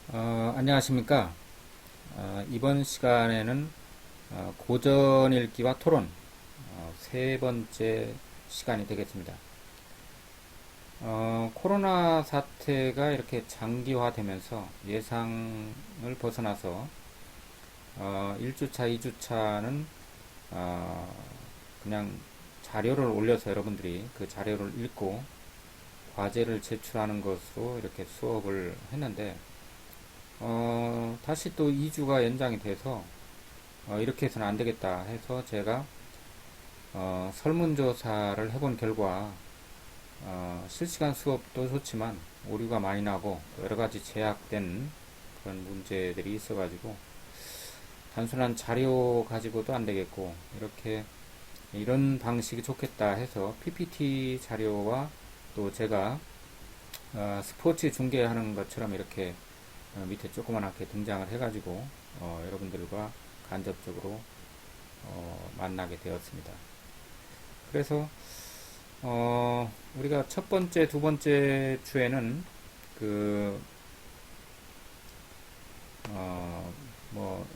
안녕하십니까. 이번 시간에는 고전 읽기와 토론 세 번째 시간이 되겠습니다. 코로나 사태가 이렇게 장기화되면서 예상을 벗어나서 1주차, 2주차는 그냥 자료를 올려서 여러분들이 그 자료를 읽고 과제를 제출하는 것으로 이렇게 수업을 했는데 다시 또 2주가 연장이 돼서 이렇게 해서는 안 되겠다 해서 제가 설문조사를 해본 결과 실시간 수업도 좋지만 오류가 많이 나고 여러 가지 제약된 그런 문제들이 있어가지고 단순한 자료 가지고도 안 되겠고 이렇게 이런 방식이 좋겠다 해서 PPT 자료와 또 제가 스포츠 중계하는 것처럼 이렇게 밑에 조그맣게 등장을 해가지고 여러분들과 간접적으로 만나게 되었습니다. 그래서 우리가 첫 번째, 두 번째 주에는 그 뭐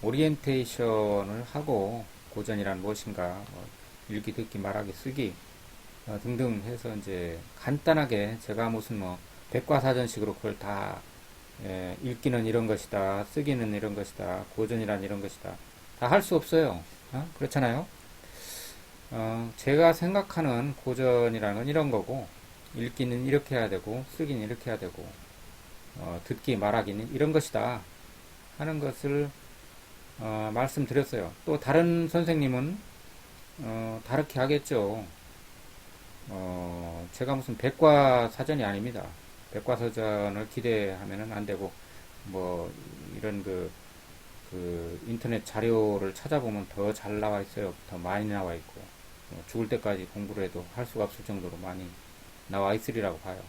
오리엔테이션을 하고 고전이란 무엇인가, 읽기, 듣기, 말하기, 쓰기 등등 해서 이제 간단하게 제가 무슨 뭐 백과사전식으로 그걸 다 읽기는 이런 것이다, 쓰기는 이런 것이다, 고전이란 이런 것이다. 다 할 수 없어요. 그렇잖아요. 제가 생각하는 고전이라는 건 이런 거고, 읽기는 이렇게 해야 되고, 쓰기는 이렇게 해야 되고, 듣기, 말하기는 이런 것이다 하는 것을 말씀드렸어요. 또 다른 선생님은 다르게 하겠죠. 제가 무슨 백과사전이 아닙니다. 백과사전을 기대하면 안 되고, 뭐, 이런 인터넷 자료를 찾아보면 더 잘 나와 있어요. 더 많이 나와 있고, 죽을 때까지 공부를 해도 할 수가 없을 정도로 많이 나와 있으리라고 봐요.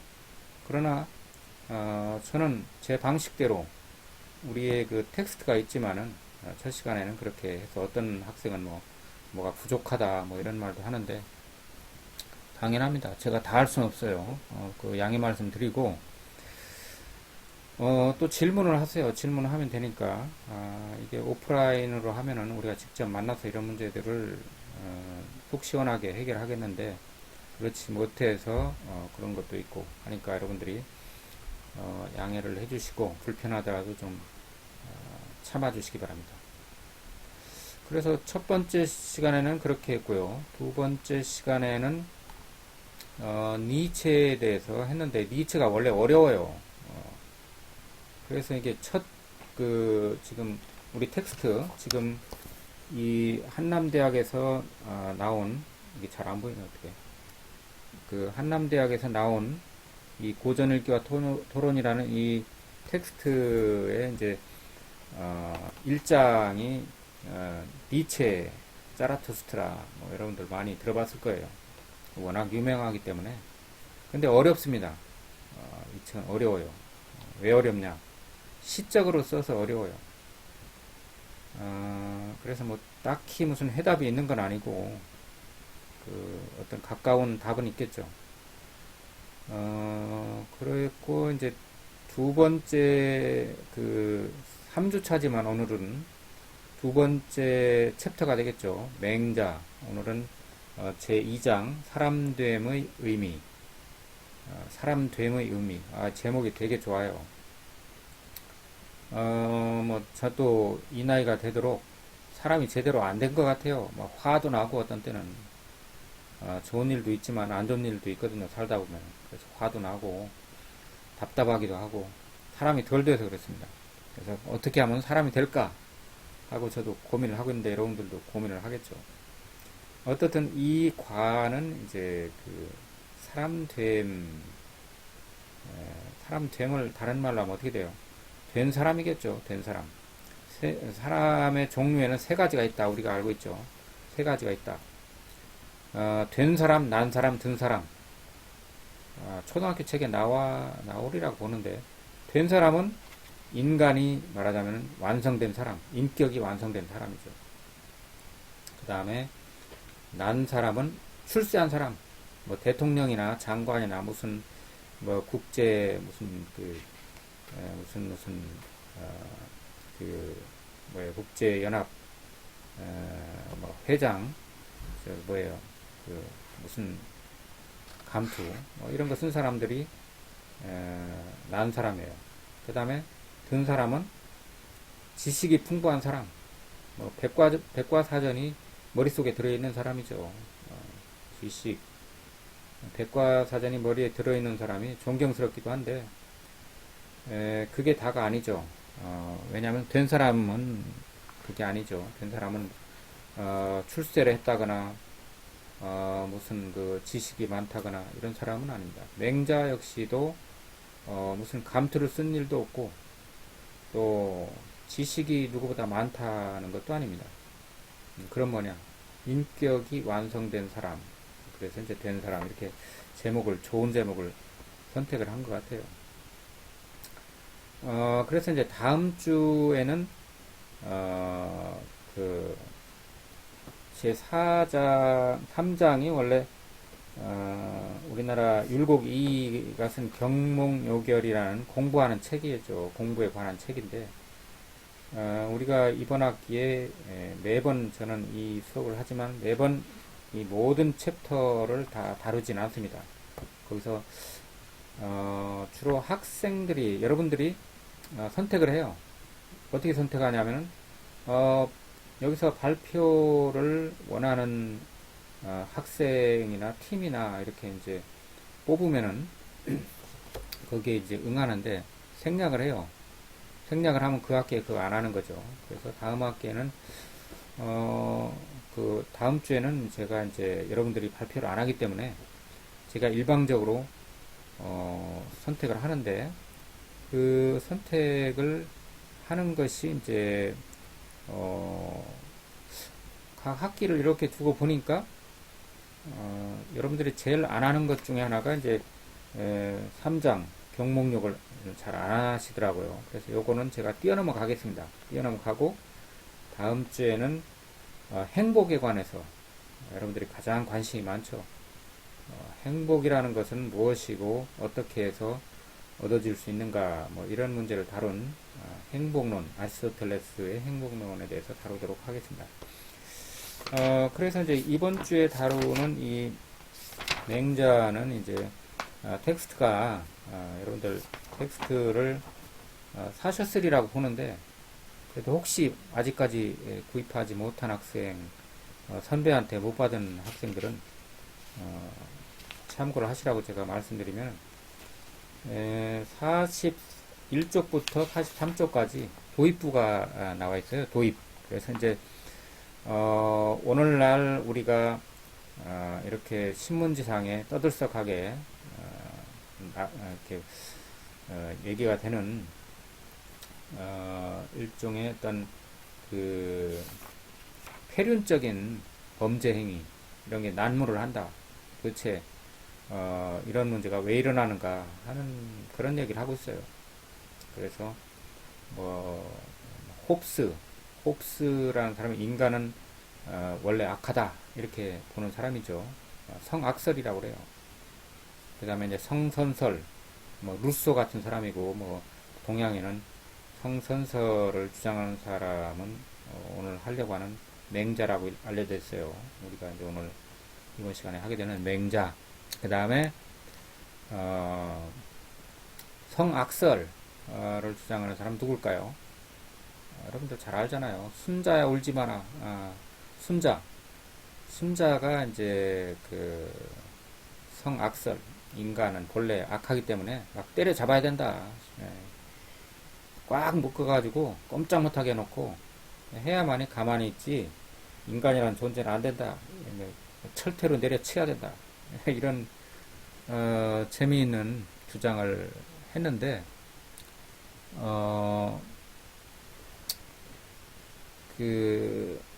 그러나, 저는 제 방식대로 우리의 그 텍스트가 있지만은, 첫 시간에는 그렇게 해서 어떤 학생은 뭐가 부족하다, 뭐 이런 말도 하는데, 당연합니다. 제가 다 할 수는 없어요. 그 양해 말씀 드리고, 또 질문을 하세요. 질문을 하면 되니까. 이게 오프라인으로 하면은 우리가 직접 만나서 이런 문제들을 속 시원하게 해결하겠는데, 그렇지 못해서 그런 것도 있고 하니까 여러분들이 양해를 해주시고, 불편하더라도 좀 참아주시기 바랍니다. 그래서 첫 번째 시간에는 그렇게 했고요. 두 번째 시간에는 니체에 대해서 했는데 니체가 원래 어려워요. 그래서 이게 지금 우리 텍스트 지금 이 한남대학에서 나온, 이게 잘 안 보이네 어떻게, 그 한남대학에서 나온 이 고전읽기와 토론이라는 이 텍스트의 이제 1장이 니체, 자라투스트라, 뭐 여러분들 많이 들어봤을 거예요. 워낙 유명하기 때문에. 근데 어렵습니다. 이 책은 어려워요. 왜 어렵냐? 시적으로 써서 어려워요. 그래서 뭐 딱히 무슨 해답이 있는 건 아니고 어떤 가까운 답은 있겠죠. 그랬고 이제 두 번째 3주차지만 오늘은 두 번째 챕터가 되겠죠. 맹자. 오늘은 제2장 사람됨의 의미. 사람됨의 의미. 제목이 되게 좋아요. 저도 이 나이가 되도록 사람이 제대로 안 된 것 같아요. 화도 나고 어떤 때는 좋은 일도 있지만 안 좋은 일도 있거든요. 살다 보면. 그래서 화도 나고 답답하기도 하고 사람이 덜 돼서 그렇습니다. 그래서 어떻게 하면 사람이 될까 하고 저도 고민을 하고 있는데 여러분들도 고민을 하겠죠. 어떻든 이 과는 이제 사람됨을 다른 말로 하면 어떻게 돼요? 된 사람이겠죠. 된 사람. 사람의 종류에는 세 가지가 있다. 우리가 알고 있죠. 세 가지가 있다. 된 사람, 난 사람, 든 사람. 초등학교 책에 나오리라고 보는데, 된 사람은 인간이 말하자면 완성된 사람, 인격이 완성된 사람이죠. 그 다음에 난 사람은 출세한 사람, 뭐 대통령이나 장관이나 무슨 뭐 국제 무슨 무슨 어, 그 뭐예요, 국제연합 뭐 회장, 저 뭐예요, 그 무슨 감투 뭐 이런 거 쓴 사람들이 난 사람이에요. 그 다음에 든 사람은 지식이 풍부한 사람, 뭐 백과사전이 머릿속에 들어있는 사람이죠. 지식, 백과사전이 머리에 들어있는 사람이 존경스럽기도 한데 그게 다가 아니죠. 왜냐하면 된 사람은 그게 아니죠. 된 사람은 출세를 했다거나 무슨 그 지식이 많다거나 이런 사람은 아닙니다. 맹자 역시도 무슨 감투를 쓴 일도 없고 또 지식이 누구보다 많다는 것도 아닙니다. 그럼 뭐냐, 인격이 완성된 사람, 그래서 이제 된 사람, 이렇게 좋은 제목을 선택을 한 것 같아요. 그래서 이제 다음 주에는 그 제 4장, 3장이 원래 우리나라 율곡 이가 쓴 경몽요결이라는 공부하는 책이죠. 공부에 관한 책인데 우리가 이번 학기에 매번 저는 이 수업을 하지만 매번 이 모든 챕터를 다 다루진 않습니다. 거기서 주로 학생들이, 여러분들이 선택을 해요. 어떻게 선택하냐면은 여기서 발표를 원하는 학생이나 팀이나 이렇게 이제 뽑으면은 거기에 이제 응하는데 생략을 해요. 생략을 하면 그 학기에 그거 안 하는 거죠. 그래서 다음 학기에는 그 다음 주에는 제가 이제 여러분들이 발표를 안 하기 때문에 제가 일방적으로 선택을 하는데 그 선택을 하는 것이 이제 각 학기를 이렇게 두고 보니까 여러분들이 제일 안 하는 것 중에 하나가 이제 3장 경목록을 잘 안 하시더라고요. 그래서 요거는 제가 뛰어넘어 가겠습니다. 뛰어넘어 가고 다음 주에는 행복에 관해서 여러분들이 가장 관심이 많죠. 행복이라는 것은 무엇이고 어떻게 해서 얻어질 수 있는가, 뭐 이런 문제를 다룬 행복론, 아리스토텔레스의 행복론에 대해서 다루도록 하겠습니다. 그래서 이제 이번 주에 다루는 이 맹자는 이제 텍스트가 여러분들 텍스트를 사셨으리라고 보는데 그래도 혹시 아직까지 구입하지 못한 학생, 선배한테 못 받은 학생들은 참고를 하시라고 제가 말씀드리면 41쪽부터 83쪽까지 도입부가 나와 있어요. 도입. 그래서 이제 오늘날 우리가 이렇게 신문지상에 떠들썩하게 이렇게 얘기가 되는 일종의 어떤 그 폐륜적인 범죄 행위 이런 게 난무를 한다. 도대체 이런 문제가 왜 일어나는가 하는 그런 얘기를 하고 있어요. 그래서 뭐 홉스라는 사람은 인간은 원래 악하다 이렇게 보는 사람이죠. 성악설이라고 그래요. 그 다음에 이제 성선설, 뭐 루소 같은 사람이고, 뭐 동양에는 성선설을 주장하는 사람은 오늘 하려고 하는 맹자라고 알려져 있어요. 우리가 이제 오늘 이번 시간에 하게 되는 맹자. 그 다음에 성악설을 주장하는 사람 누굴까요? 여러분들 잘 알잖아요. 순자야 울지 마라. 순자가 이제 그 성악설, 인간은 본래 악하기 때문에 막 때려 잡아야 된다. 꽉 묶어가지고 꼼짝 못하게 해놓고 해야만이 가만히 있지. 인간이라는 존재는 안 된다. 철퇴로 내려쳐야 된다. 이런 재미있는 주장을 했는데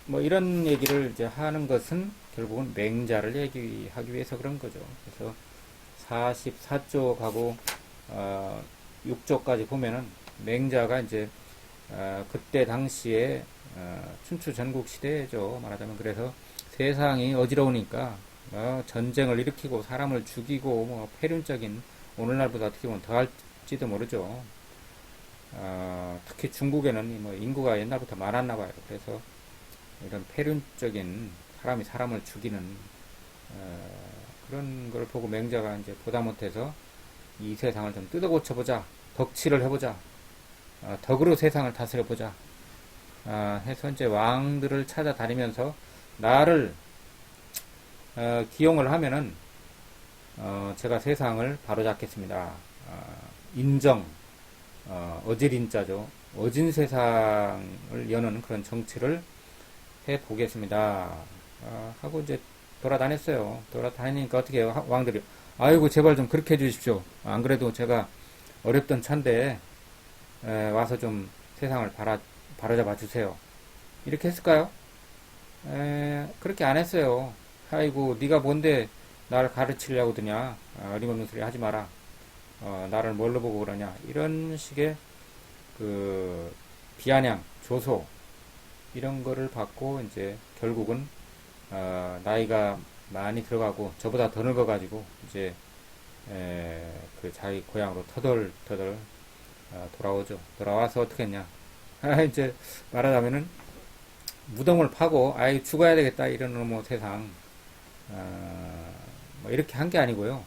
뭐 이런 얘기를 이제 하는 것은 결국은 맹자를 얘기하기 위해서 그런 거죠. 그래서 44쪽하고 6쪽까지 보면은 맹자가 이제 그때 당시에 춘추 전국 시대죠. 말하자면 그래서 세상이 어지러우니까 전쟁을 일으키고 사람을 죽이고 뭐 폐륜적인 오늘날보다 어떻게 보면 더할지도 모르죠. 특히 중국에는 뭐 인구가 옛날부터 많았나 봐요. 그래서 이런 폐륜적인 사람이 사람을 죽이는 그런 걸 보고 맹자가 이제 보다 못해서 이 세상을 좀 뜯어 고쳐보자, 덕치를 해보자, 덕으로 세상을 다스려보자 해서 이제 왕들을 찾아다니면서 나를 기용을 하면은 제가 세상을 바로잡겠습니다. 인정, 어질인자죠. 어진 세상을 여는 그런 정치를 해보겠습니다. 하고 이제 돌아다녔어요. 돌아다니니까 어떻게 해요? 왕들이 아이고 제발 좀 그렇게 해주십시오. 안 그래도 제가 어렵던 차인데 와서 좀 세상을 바로잡아 주세요. 이렇게 했을까요? 그렇게 안 했어요. 아이고 네가 뭔데 나를 가르치려고 드냐? 어림없는 소리 하지 마라. 나를 뭘로 보고 그러냐? 이런 식의 그 비아냥, 조소 이런 거를 받고 이제 결국은 나이가 많이 들어가고 저보다 더 늙어가지고 이제 그 자기 고향으로 터덜터덜 돌아오죠. 돌아와서 어떻게 했냐? 이제 말하자면은 무덤을 파고 아이 죽어야 되겠다 이런 뭐 세상 뭐 이렇게 한 게 아니고요.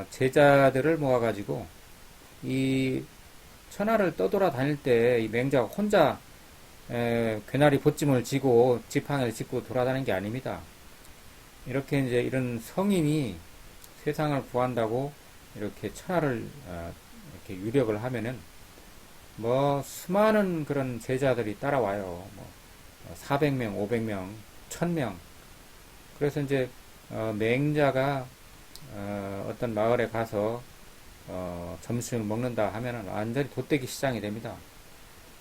제자들을 모아가지고 이 천하를 떠돌아 다닐 때 이 맹자가 혼자 괴나리 보찜을 지고 지팡이를 짚고 돌아다니는 게 아닙니다. 이렇게 이제 이런 성인이 세상을 구한다고 이렇게 천하를 이렇게 유력을 하면은 뭐 수많은 그런 제자들이 따라와요. 뭐 400명, 500명, 1000명. 그래서 이제 맹자가 어떤 마을에 가서 점심을 먹는다 하면은 완전히 돛대기 시장이 됩니다.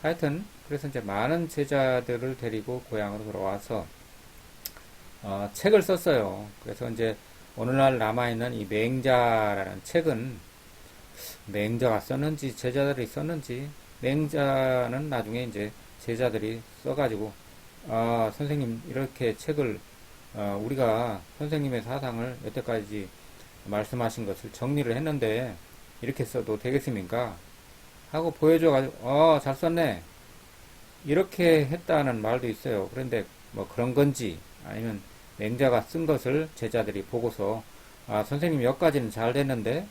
하여튼 그래서 이제 많은 제자들을 데리고 고향으로 돌아와서 책을 썼어요. 그래서 이제 오늘날 남아있는 이 맹자라는 책은 맹자가 썼는지 제자들이 썼는지 맹자는 나중에 이제 제자들이 써가지고 선생님 이렇게 책을 우리가 선생님의 사상을 여태까지 말씀하신 것을 정리를 했는데 이렇게 써도 되겠습니까? 하고 보여줘가지고 잘 썼네 이렇게 했다는 말도 있어요. 그런데 뭐 그런 건지 아니면 맹자가 쓴 것을 제자들이 보고서 선생님 여기까지는 잘 됐는데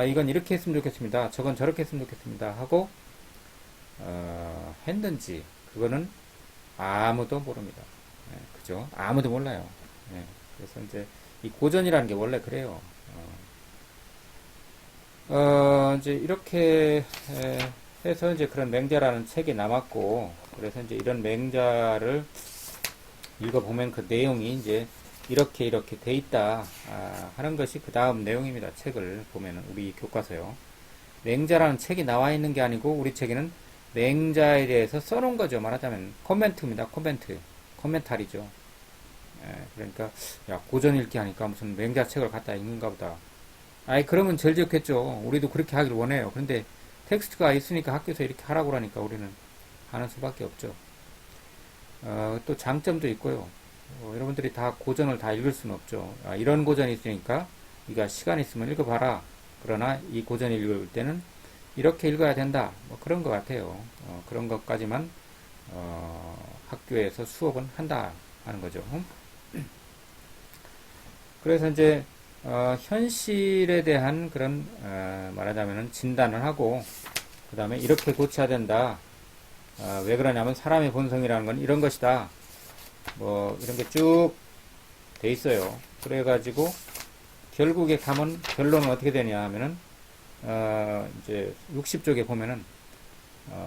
이건 이렇게 했으면 좋겠습니다. 저건 저렇게 했으면 좋겠습니다. 하고 했는지 그거는 아무도 모릅니다. 그죠? 아무도 몰라요. 그래서 이제 이 고전이라는 게 원래 그래요. 이제 이렇게 해서 이제 그런 맹자라는 책이 남았고, 그래서 이제 이런 맹자를 읽어보면 그 내용이 이제 이렇게 돼 있다 하는 것이 그 다음 내용입니다. 책을 보면은 우리 교과서요. 맹자라는 책이 나와 있는 게 아니고 우리 책에는 맹자에 대해서 써놓은 거죠. 말하자면 코멘트입니다. 코멘타리죠. 그러니까 야 고전 읽기 하니까 무슨 맹자 책을 갖다 읽는가 보다. 그러면 제일 좋겠죠. 우리도 그렇게 하길 원해요. 그런데 텍스트가 있으니까 학교에서 이렇게 하라고 그러니까 우리는 하는 수밖에 없죠. 또 장점도 있고요. 여러분들이 다 고전을 다 읽을 수는 없죠. 이런 고전이 있으니까 네가 시간 있으면 읽어봐라. 그러나 이 고전을 읽을 때는 이렇게 읽어야 된다. 뭐 그런 것 같아요. 그런 것까지만 학교에서 수업은 한다 하는 거죠. 그래서 이제 현실에 대한 그런 말하자면 진단을 하고 그 다음에 이렇게 고쳐야 된다. 왜 그러냐면 사람의 본성이라는 건 이런 것이다. 뭐 이런 게 쭉 돼 있어요. 그래가지고 결국에 가면 결론은 어떻게 되냐 하면은 이제 60쪽에 보면은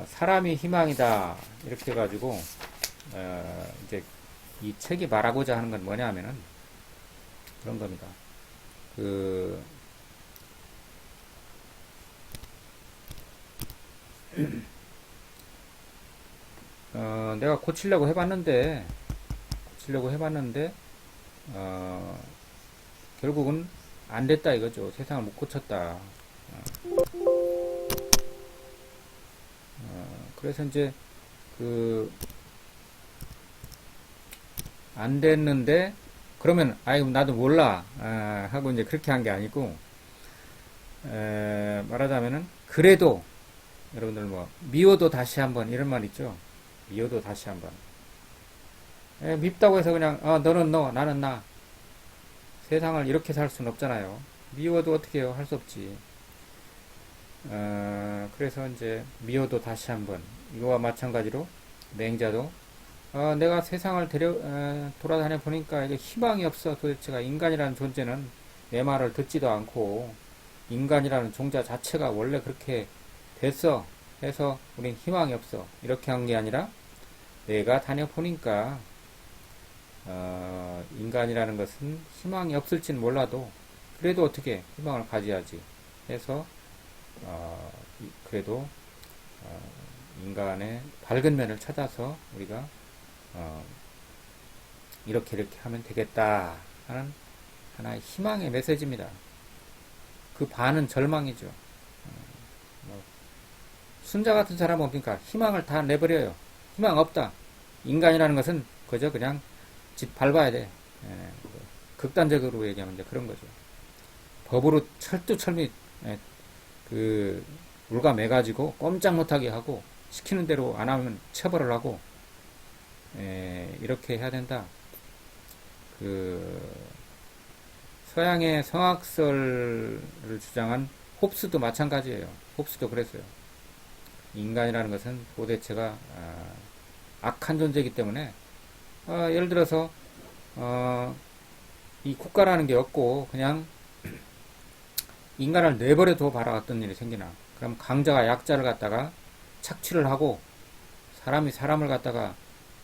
사람이 희망이다 이렇게 해가지고 이제 이 책이 말하고자 하는 건 뭐냐 하면은 그런 겁니다. 내가 고치려고 해봤는데 결국은 안 됐다 이거죠. 세상을 못 고쳤다. 그래서 이제 안 됐는데 그러면 나도 몰라 하고 이제 그렇게 한 게 아니고 말하자면은 그래도 여러분들 뭐 미워도 다시 한번 이런 말 있죠. 미워도 다시 한번. 밉다고 해서 그냥 너는 너 나는 나 세상을 이렇게 살 수는 없잖아요. 미워도 어떻게 해요? 할 수 없지. 그래서 이제 미워도 다시 한번 이거와 마찬가지로 맹자도 내가 세상을 돌아다녀 보니까 이게 희망이 없어. 도대체가 인간이라는 존재는 내 말을 듣지도 않고 인간이라는 존재 자체가 원래 그렇게 됐어. 해서 우린 희망이 없어. 이렇게 한 게 아니라 내가 다녀보니까 인간이라는 것은 희망이 없을진 몰라도 그래도 어떻게 희망을 가져야지 해서 그래도 인간의 밝은 면을 찾아서 우리가 이렇게 하면 되겠다 하는 하나의 희망의 메시지입니다. 그 반은 절망이죠. 뭐 순자 같은 사람은 뭡니까? 희망을 다 내버려요. 희망 없다. 인간이라는 것은 그저 그냥 집 밟아야 돼. 극단적으로 얘기하면 이제 그런 거죠. 법으로 철두철미 그 울가매가지고 꼼짝 못하게 하고 시키는 대로 안 하면 처벌을 하고 이렇게 해야 된다. 그 서양의 성악설을 주장한 홉스도 마찬가지예요. 홉스도 그랬어요. 인간이라는 것은 도대체가 악한 존재이기 때문에 예를 들어서 이 국가라는 게 없고 그냥 인간을 내버려 둬 봐라 어떤 일이 생기나. 그럼 강자가 약자를 갖다가 착취를 하고 사람이 사람을 갖다가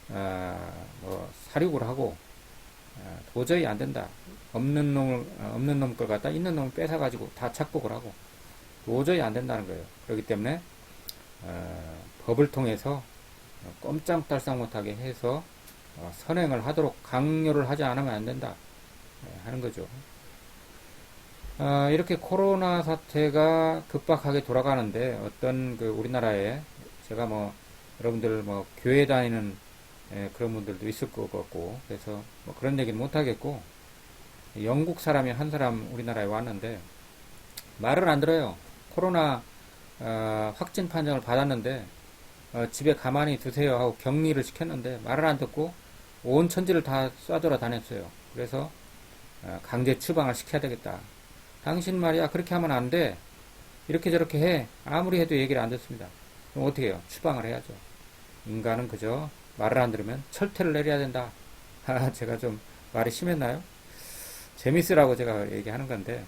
뭐 사륙을 하고 도저히 안 된다. 없는 놈 걸 갖다 있는 놈을 뺏어 가지고 다 착복을 하고 도저히 안 된다는 거예요. 그렇기 때문에 법을 통해서 꼼짝달싹 못하게 해서 선행을 하도록 강요를 하지 않으면 안 된다 하는 거죠. 이렇게 코로나 사태가 급박하게 돌아가는데 어떤 그 우리나라에 제가 뭐 여러분들 뭐 교회 다니는 그런 분들도 있을 것 같고 그래서 뭐 그런 얘기는 못 하겠고 영국 사람이 한 사람 우리나라에 왔는데 말을 안 들어요. 코로나 확진 판정을 받았는데 집에 가만히 두세요 하고 격리를 시켰는데 말을 안 듣고 온 천지를 다 쏴돌아 다녔어요. 그래서 강제 추방을 시켜야 되겠다. 당신 말이야 그렇게 하면 안 돼. 이렇게 저렇게 해. 아무리 해도 얘기를 안 듣습니다. 그럼 어떻게 해요? 추방을 해야죠. 인간은 그저 말을 안 들으면 철퇴를 내려야 된다. 제가 좀 말이 심했나요? 재밌으라고 제가 얘기하는 건데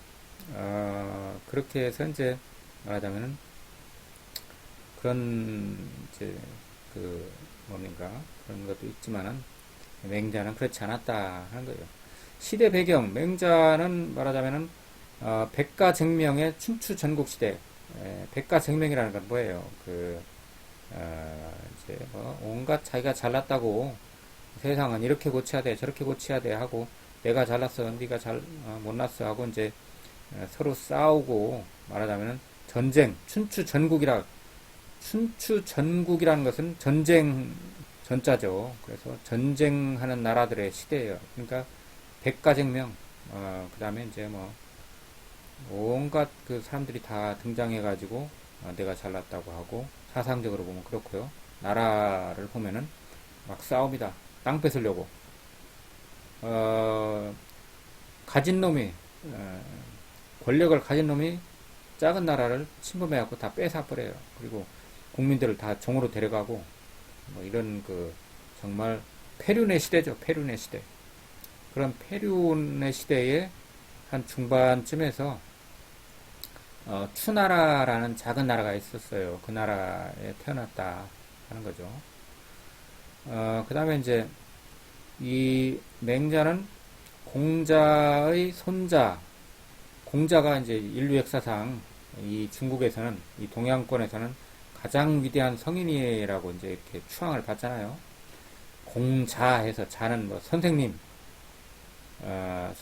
그렇게 해서 이제 말하자면은 그런 이제 그 뭡니까 그런 것도 있지만은 맹자는 그렇지 않았다 하는 거예요. 시대 배경 맹자는 말하자면은 백가쟁명의 춘추 전국 시대. 백가쟁명이라는 건 뭐예요? 이제 뭐 온갖 자기가 잘났다고 세상은 이렇게 고쳐야 돼 저렇게 고쳐야 돼 하고 내가 잘났어 네가 못났어 하고 이제 서로 싸우고 말하자면은 전쟁 춘추전국이라는 것은 전쟁 전자죠. 그래서 전쟁하는 나라들의 시대예요. 그러니까 백가쟁명 그 다음에 이제 뭐 온갖 그 사람들이 다 등장해가지고 내가 잘났다고 하고 사상적으로 보면 그렇고요. 나라를 보면은 막 싸웁니다. 땅 뺏으려고 가진 놈이 권력을 가진 놈이 작은 나라를 침범해갖고 다 뺏어버려요. 그리고 국민들을 다 종으로 데려가고 뭐 이런 그 정말 폐륜의 시대죠. 폐륜의 시대. 그런 폐륜의 시대에 한 중반쯤에서 추나라라는 작은 나라가 있었어요. 그 나라에 태어났다 하는 거죠. 그 다음에 이제 이 맹자는 공자의 손자, 공자가 이제 인류 역사상 이 중국에서는 이 동양권에서는 가장 위대한 성인이라고 이제 이렇게 추앙을 받잖아요. 공자해서 자는 뭐 선생님,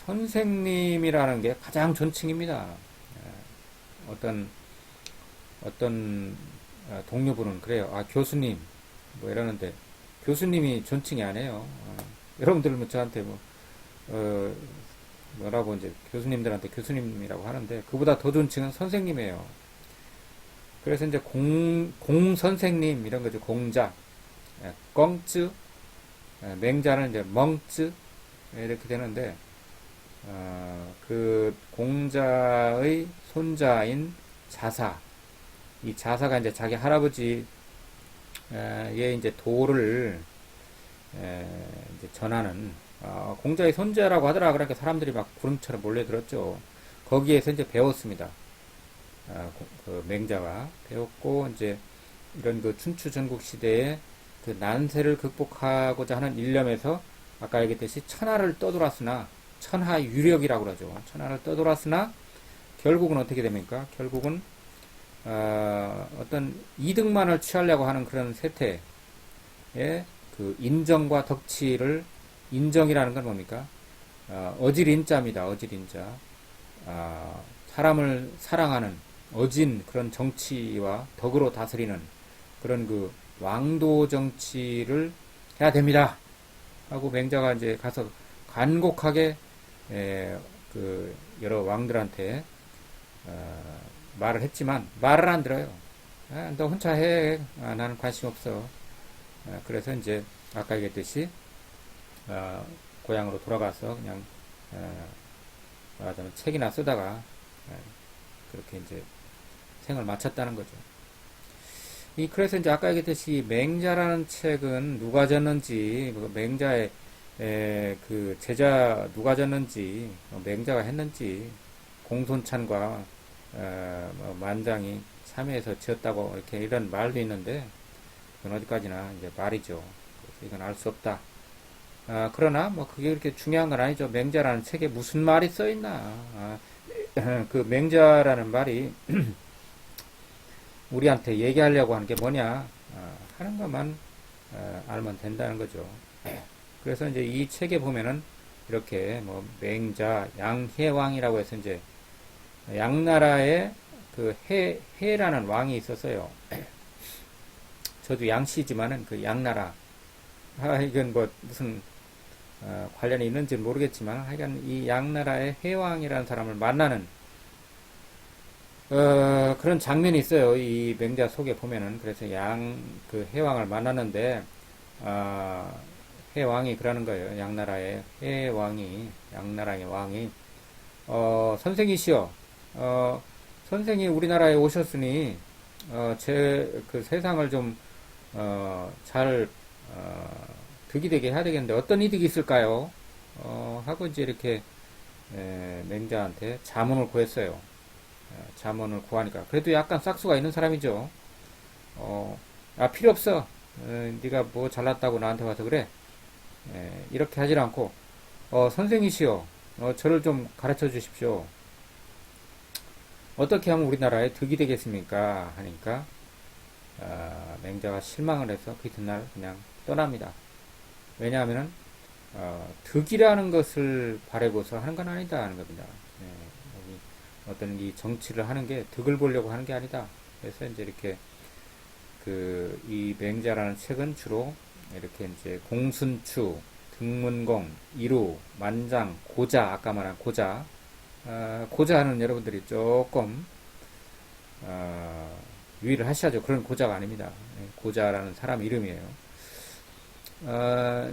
선생님이라는 게 가장 존칭입니다. 어떤 동료분은 그래요. 교수님 뭐 이러는데 교수님이 존칭이 아니에요. 여러분들은 뭐 저한테 뭐라고 이제 교수님들한테 교수님이라고 하는데 그보다 더 존칭은 선생님이에요. 그래서 이제 공 선생님 이런 거죠. 공자, 껑쯔, 맹자는 이제 멍쯔 이렇게 되는데 그 공자의 손자인 자사, 이 자사가 이제 자기 할아버지 의 이제 도를 이제 전하는 공자의 손자라고 하더라. 그러니까 사람들이 막 구름처럼 몰려들었죠. 거기에서 이제 배웠습니다. 그 맹자가 배웠고 이제 이런 그 춘추 전국 시대에 그 난세를 극복하고자 하는 일념에서 아까 얘기했듯이 천하를 떠돌았으나 천하유력이라고 그러죠. 천하를 떠돌았으나 결국은 어떻게 됩니까? 결국은 어떤 이득만을 취하려고 하는 그런 세태에 그 인정과 덕치를 인정이라는 건 뭡니까? 어질인자입니다. 어질인자. 사람을 사랑하는 어진 그런 정치와 덕으로 다스리는 그런 그 왕도 정치를 해야 됩니다. 하고 맹자가 이제 가서 간곡하게 그 여러 왕들한테 말을 했지만 말을 안 들어요. 너 혼자 해. 나는 관심 없어. 그래서 이제 아까 얘기했듯이 고향으로 돌아가서 그냥 말하자면 책이나 쓰다가 그렇게 이제 생을 마쳤다는 거죠. 그래서 이제 아까 얘기했듯이 맹자라는 책은 누가 졌는지, 맹자의 그 제자 누가 졌는지, 맹자가 했는지, 공손찬과 만장이 참여해서 지었다고 이렇게 이런 말도 있는데 그건 어디까지나 이제 말이죠. 그래서 이건 알 수 없다. 그러나 뭐 그게 그렇게 중요한 건 아니죠. 맹자라는 책에 무슨 말이 써 있나? 그 맹자라는 말이 우리한테 얘기하려고 하는 게 뭐냐 하는 것만 알면 된다는 거죠. 그래서 이제 이 책에 보면은 이렇게 뭐 맹자, 양해왕이라고 해서 이제 양나라에 그 해라는 왕이 있었어요. 저도 양씨지만은 그 양나라 이건 뭐 무슨 관련이 있는지 모르겠지만 하여간 이 양나라의 해왕이라는 사람을 만나는 그런 장면이 있어요. 이 맹자 속에 보면은. 그래서 그 해왕을 만났는데 해왕이 그러는 거예요. 양나라의 해왕이, 양나라의 왕이 선생이시여, 선생이 우리나라에 오셨으니 제 그 세상을 좀 잘 득이 되게 해야 되겠는데 어떤 이득이 있을까요? 하고 이제 이렇게 맹자한테 자문을 구했어요. 자문을 구하니까 그래도 약간 싹수가 있는 사람이죠. 필요 없어. 네가 뭐 잘났다고 나한테 와서 그래. 이렇게 하질 않고 선생이시여, 저를 좀 가르쳐 주십시오. 어떻게 하면 우리나라에 득이 되겠습니까? 하니까 맹자가 실망을 해서 그 이튿날 그냥 떠납니다. 왜냐하면은 득이라는 것을 바라고서 하는 건 아니다 하는 겁니다. 어떤 이 정치를 하는 게 득을 보려고 하는 게 아니다. 그래서 이제 이렇게 이 맹자라는 책은 주로 이렇게 이제 공순추, 등문공, 이루, 만장, 고자, 아까 말한 고자, 고자는 여러분들이 조금 유의를 하셔야죠. 그런 고자가 아닙니다. 고자라는 사람 이름이에요.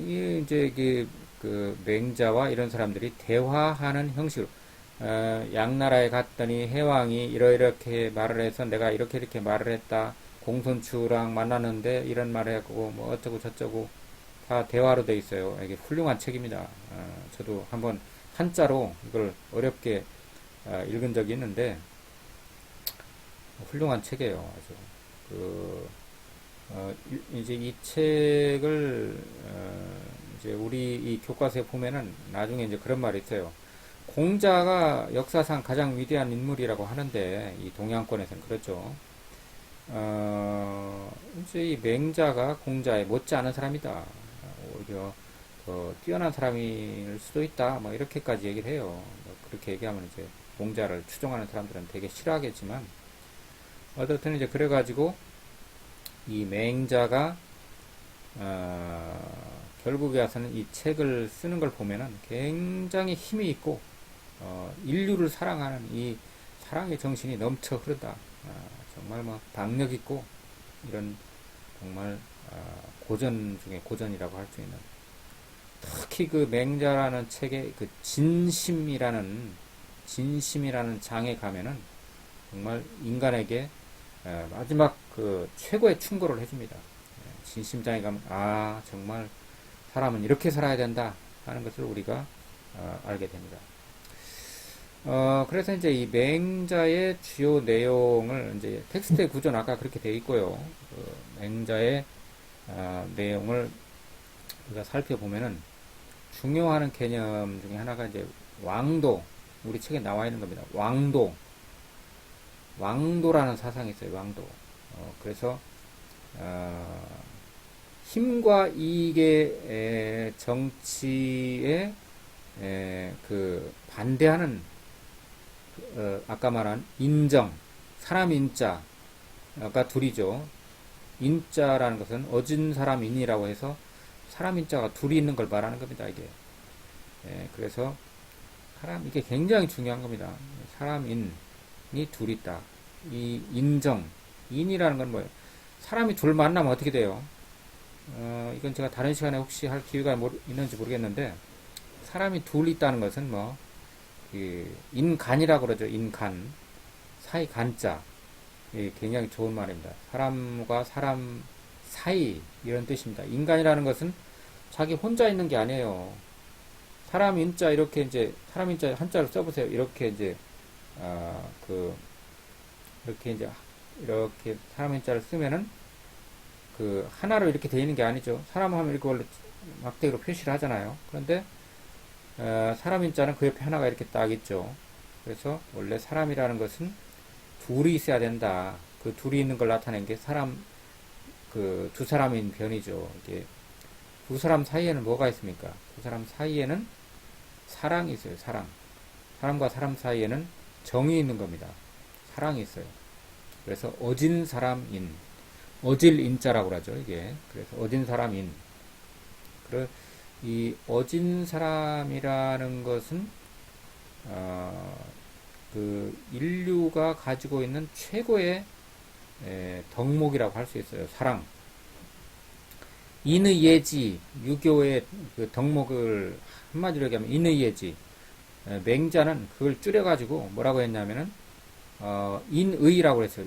이제 그 맹자와 이런 사람들이 대화하는 형식으로 양나라에 갔더니 해왕이 이렇게 말을 해서 내가 이렇게 말을 했다. 공손추랑 만났는데 이런 말을 했고 뭐 어쩌고 저쩌고 다 대화로 돼 있어요. 이게 훌륭한 책입니다. 저도 한번 한자로 이걸 어렵게 읽은 적이 있는데 훌륭한 책이에요. 아주 이제 이 책을 이제 우리 이 교과서에 보면은 나중에 이제 그런 말이 있어요. 공자가 역사상 가장 위대한 인물이라고 하는데 이 동양권에서는 그렇죠. 이제 이 맹자가 공자에 못지않은 사람이다. 오히려 더 뛰어난 사람일 수도 있다. 뭐 이렇게까지 얘기를 해요. 뭐 그렇게 얘기하면 이제 공자를 추종하는 사람들은 되게 싫어하겠지만 어떻든 이제 그래가지고 이 맹자가 결국에 와서는 이 책을 쓰는 걸 보면은 굉장히 힘이 있고 인류를 사랑하는 이 사랑의 정신이 넘쳐 흐르다. 정말 뭐 박력 있고 이런 정말 고전 중에 고전이라고 할 수 있는, 특히 그 맹자라는 책의 그 진심이라는 장에 가면은 정말 인간에게 마지막 그 최고의 충고를 해줍니다. 진심장에 가면 정말 사람은 이렇게 살아야 된다 하는 것을 우리가 알게 됩니다. 그래서 이제 이 맹자의 주요 내용을 이제 텍스트의 구조는 아까 그렇게 되어 있고요. 그 맹자의 내용을 우리가 살펴보면은 중요한 개념 중에 하나가 이제 왕도, 우리 책에 나와 있는 겁니다. 왕도라는 사상이 있어요. 왕도. 그래서 힘과 이익의 정치에 그 반대하는 아까 말한 인정, 사람 인자, 아까 둘이죠. 인자라는 것은 어진 사람 인이라고 해서 사람 인자가 둘이 있는 걸 말하는 겁니다. 이게. 그래서 이게 굉장히 중요한 겁니다. 사람 인이 둘 있다. 이 인정, 인이라는 건 뭐예요? 사람이 둘 만나면 어떻게 돼요? 이건 제가 다른 시간에 혹시 할 기회가 있는지 모르겠는데, 사람이 둘 있다는 것은 뭐, 인간이라고 그러죠. 인간. 사이 간자. 굉장히 좋은 말입니다. 사람과 사람 사이, 이런 뜻입니다. 인간이라는 것은 자기 혼자 있는 게 아니에요. 사람 인자, 이렇게 이제, 사람 인자 한자를 써보세요. 이렇게 이제, 이렇게 사람 인자를 쓰면은, 하나로 이렇게 되어 있는 게 아니죠. 사람 하면 이렇게 원래 막대기로 표시를 하잖아요. 그런데, 사람 인자는 그 옆에 하나가 이렇게 딱 있죠. 그래서 원래 사람이라는 것은 둘이 있어야 된다. 그 둘이 있는 걸 나타낸 게 두 사람인 변이죠. 이게 두 사람 사이에는 뭐가 있습니까? 두 사람 사이에는 사랑이 있어요. 사람과 사람 사이에는 정이 있는 겁니다. 사랑이 있어요. 그래서 어진 사람인, 어질 인자라고 하죠. 이게. 그래서 어진 사람인. 이 어진 사람이라는 것은 그 인류가 가지고 있는 최고의 덕목이라고 할 수 있어요. 사랑. 인의 예지, 유교의 그 덕목을 한마디로 얘기하면 인의 예지. 맹자는 그걸 줄여가지고 뭐라고 했냐면은 인의라고 했어요.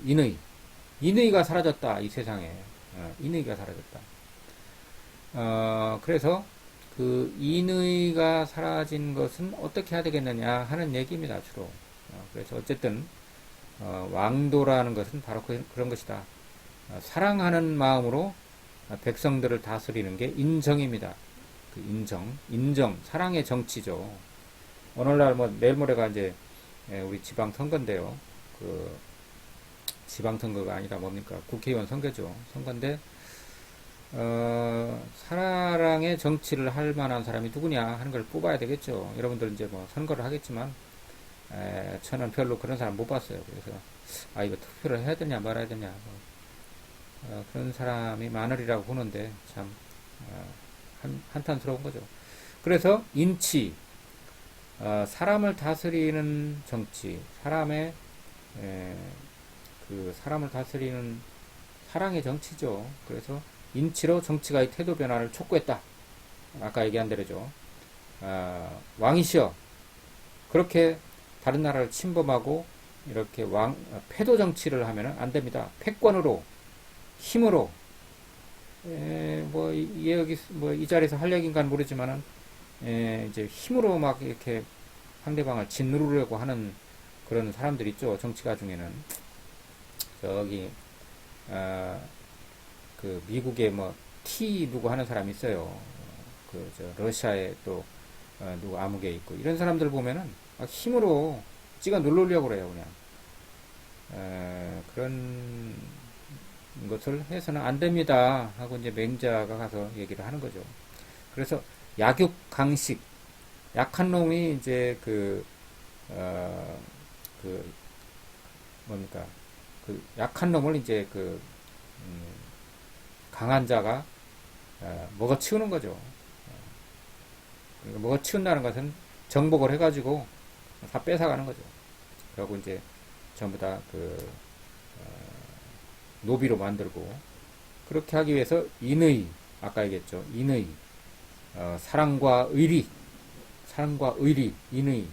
인의가 사라졌다. 이 세상에. 인의가 사라졌다. 그래서 그 인의가 사라진 것은 어떻게 해야 되겠느냐 하는 얘기입니다. 주로. 그래서 어쨌든 왕도라는 것은 바로 그런 것이다. 사랑하는 마음으로 백성들을 다스리는 게 인정입니다. 그 인정, 사랑의 정치죠. 오늘날 내일 모레가 이제 우리 지방 선거인데요. 그 지방 선거가 아니라 뭡니까? 국회의원 선거죠. 선거인데 사랑의 정치를 할 만한 사람이 누구냐 하는 걸 뽑아야 되겠죠. 여러분들 이제 선거를 하겠지만, 저는 별로 그런 사람 못 봤어요. 그래서, 이거 투표를 해야 되냐, 말아야 되냐, 그런 사람이 많으리라고 보는데, 참, 한탄스러운 거죠. 그래서, 인치, 사람을 다스리는 정치, 사람을 다스리는 사랑의 정치죠. 그래서, 인치로 정치가의 태도 변화를 촉구했다. 아까 얘기한 대로죠. 왕이시여, 그렇게 다른 나라를 침범하고 이렇게 패도 정치를 하면 안 됩니다. 패권으로, 힘으로, 여기 이 자리에서 할 얘기인가는 모르지만은 이제 힘으로 막 이렇게 상대방을 짓누르려고 하는 그런 사람들 있죠. 정치가 중에는 저기 그 미국에 T 누구 하는 사람이 있어요. 러시아에 또 누구 아무개 있고 이런 사람들 보면은 막 힘으로 찍어 누르려고 그래요. 그냥 그런 것을 해서는 안 됩니다 하고 이제 맹자가 가서 얘기를 하는 거죠. 그래서 약육 강식, 약한 놈이 이제 뭡니까, 약한 놈을 이제 강한 자가 먹어치우는 거죠. 그러니까 먹어치운다는 것은 정복을 해가지고 다 뺏어가는 거죠. 그리고 이제 전부 다 노비로 만들고, 그렇게 하기 위해서 인의, 아까 얘기했죠. 인의, 사랑과 의리, 인의.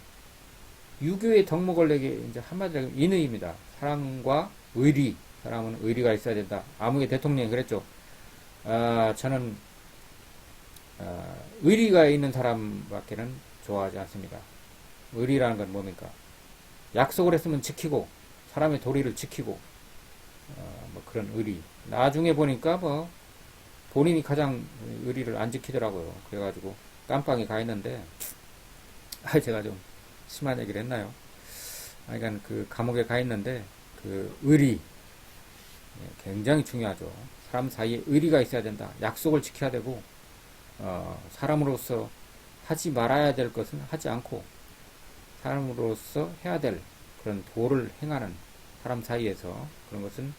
유교의 덕목을 내게 이제 한마디로 인의입니다. 사랑과 의리, 사람은 의리가 있어야 된다. 아무개 대통령이 그랬죠. 저는 의리가 있는 사람밖에는 좋아하지 않습니다. 의리라는 건 뭡니까? 약속을 했으면 지키고, 사람의 도리를 지키고, 뭐 그런 의리. 나중에 보니까 뭐 본인이 가장 의리를 안 지키더라고요. 그래가지고 깜빵에 가 있는데, 제가 좀 심한 얘기를 했나요? 그러니까 그 감옥에 가 있는데 그 의리 굉장히 중요하죠. 사람 사이에 의리가 있어야 된다. 약속을 지켜야 되고, 사람으로서 하지 말아야 될 것은 하지 않고, 사람으로서 해야 될 그런 도를 행하는 사람 사이에서 그런 것은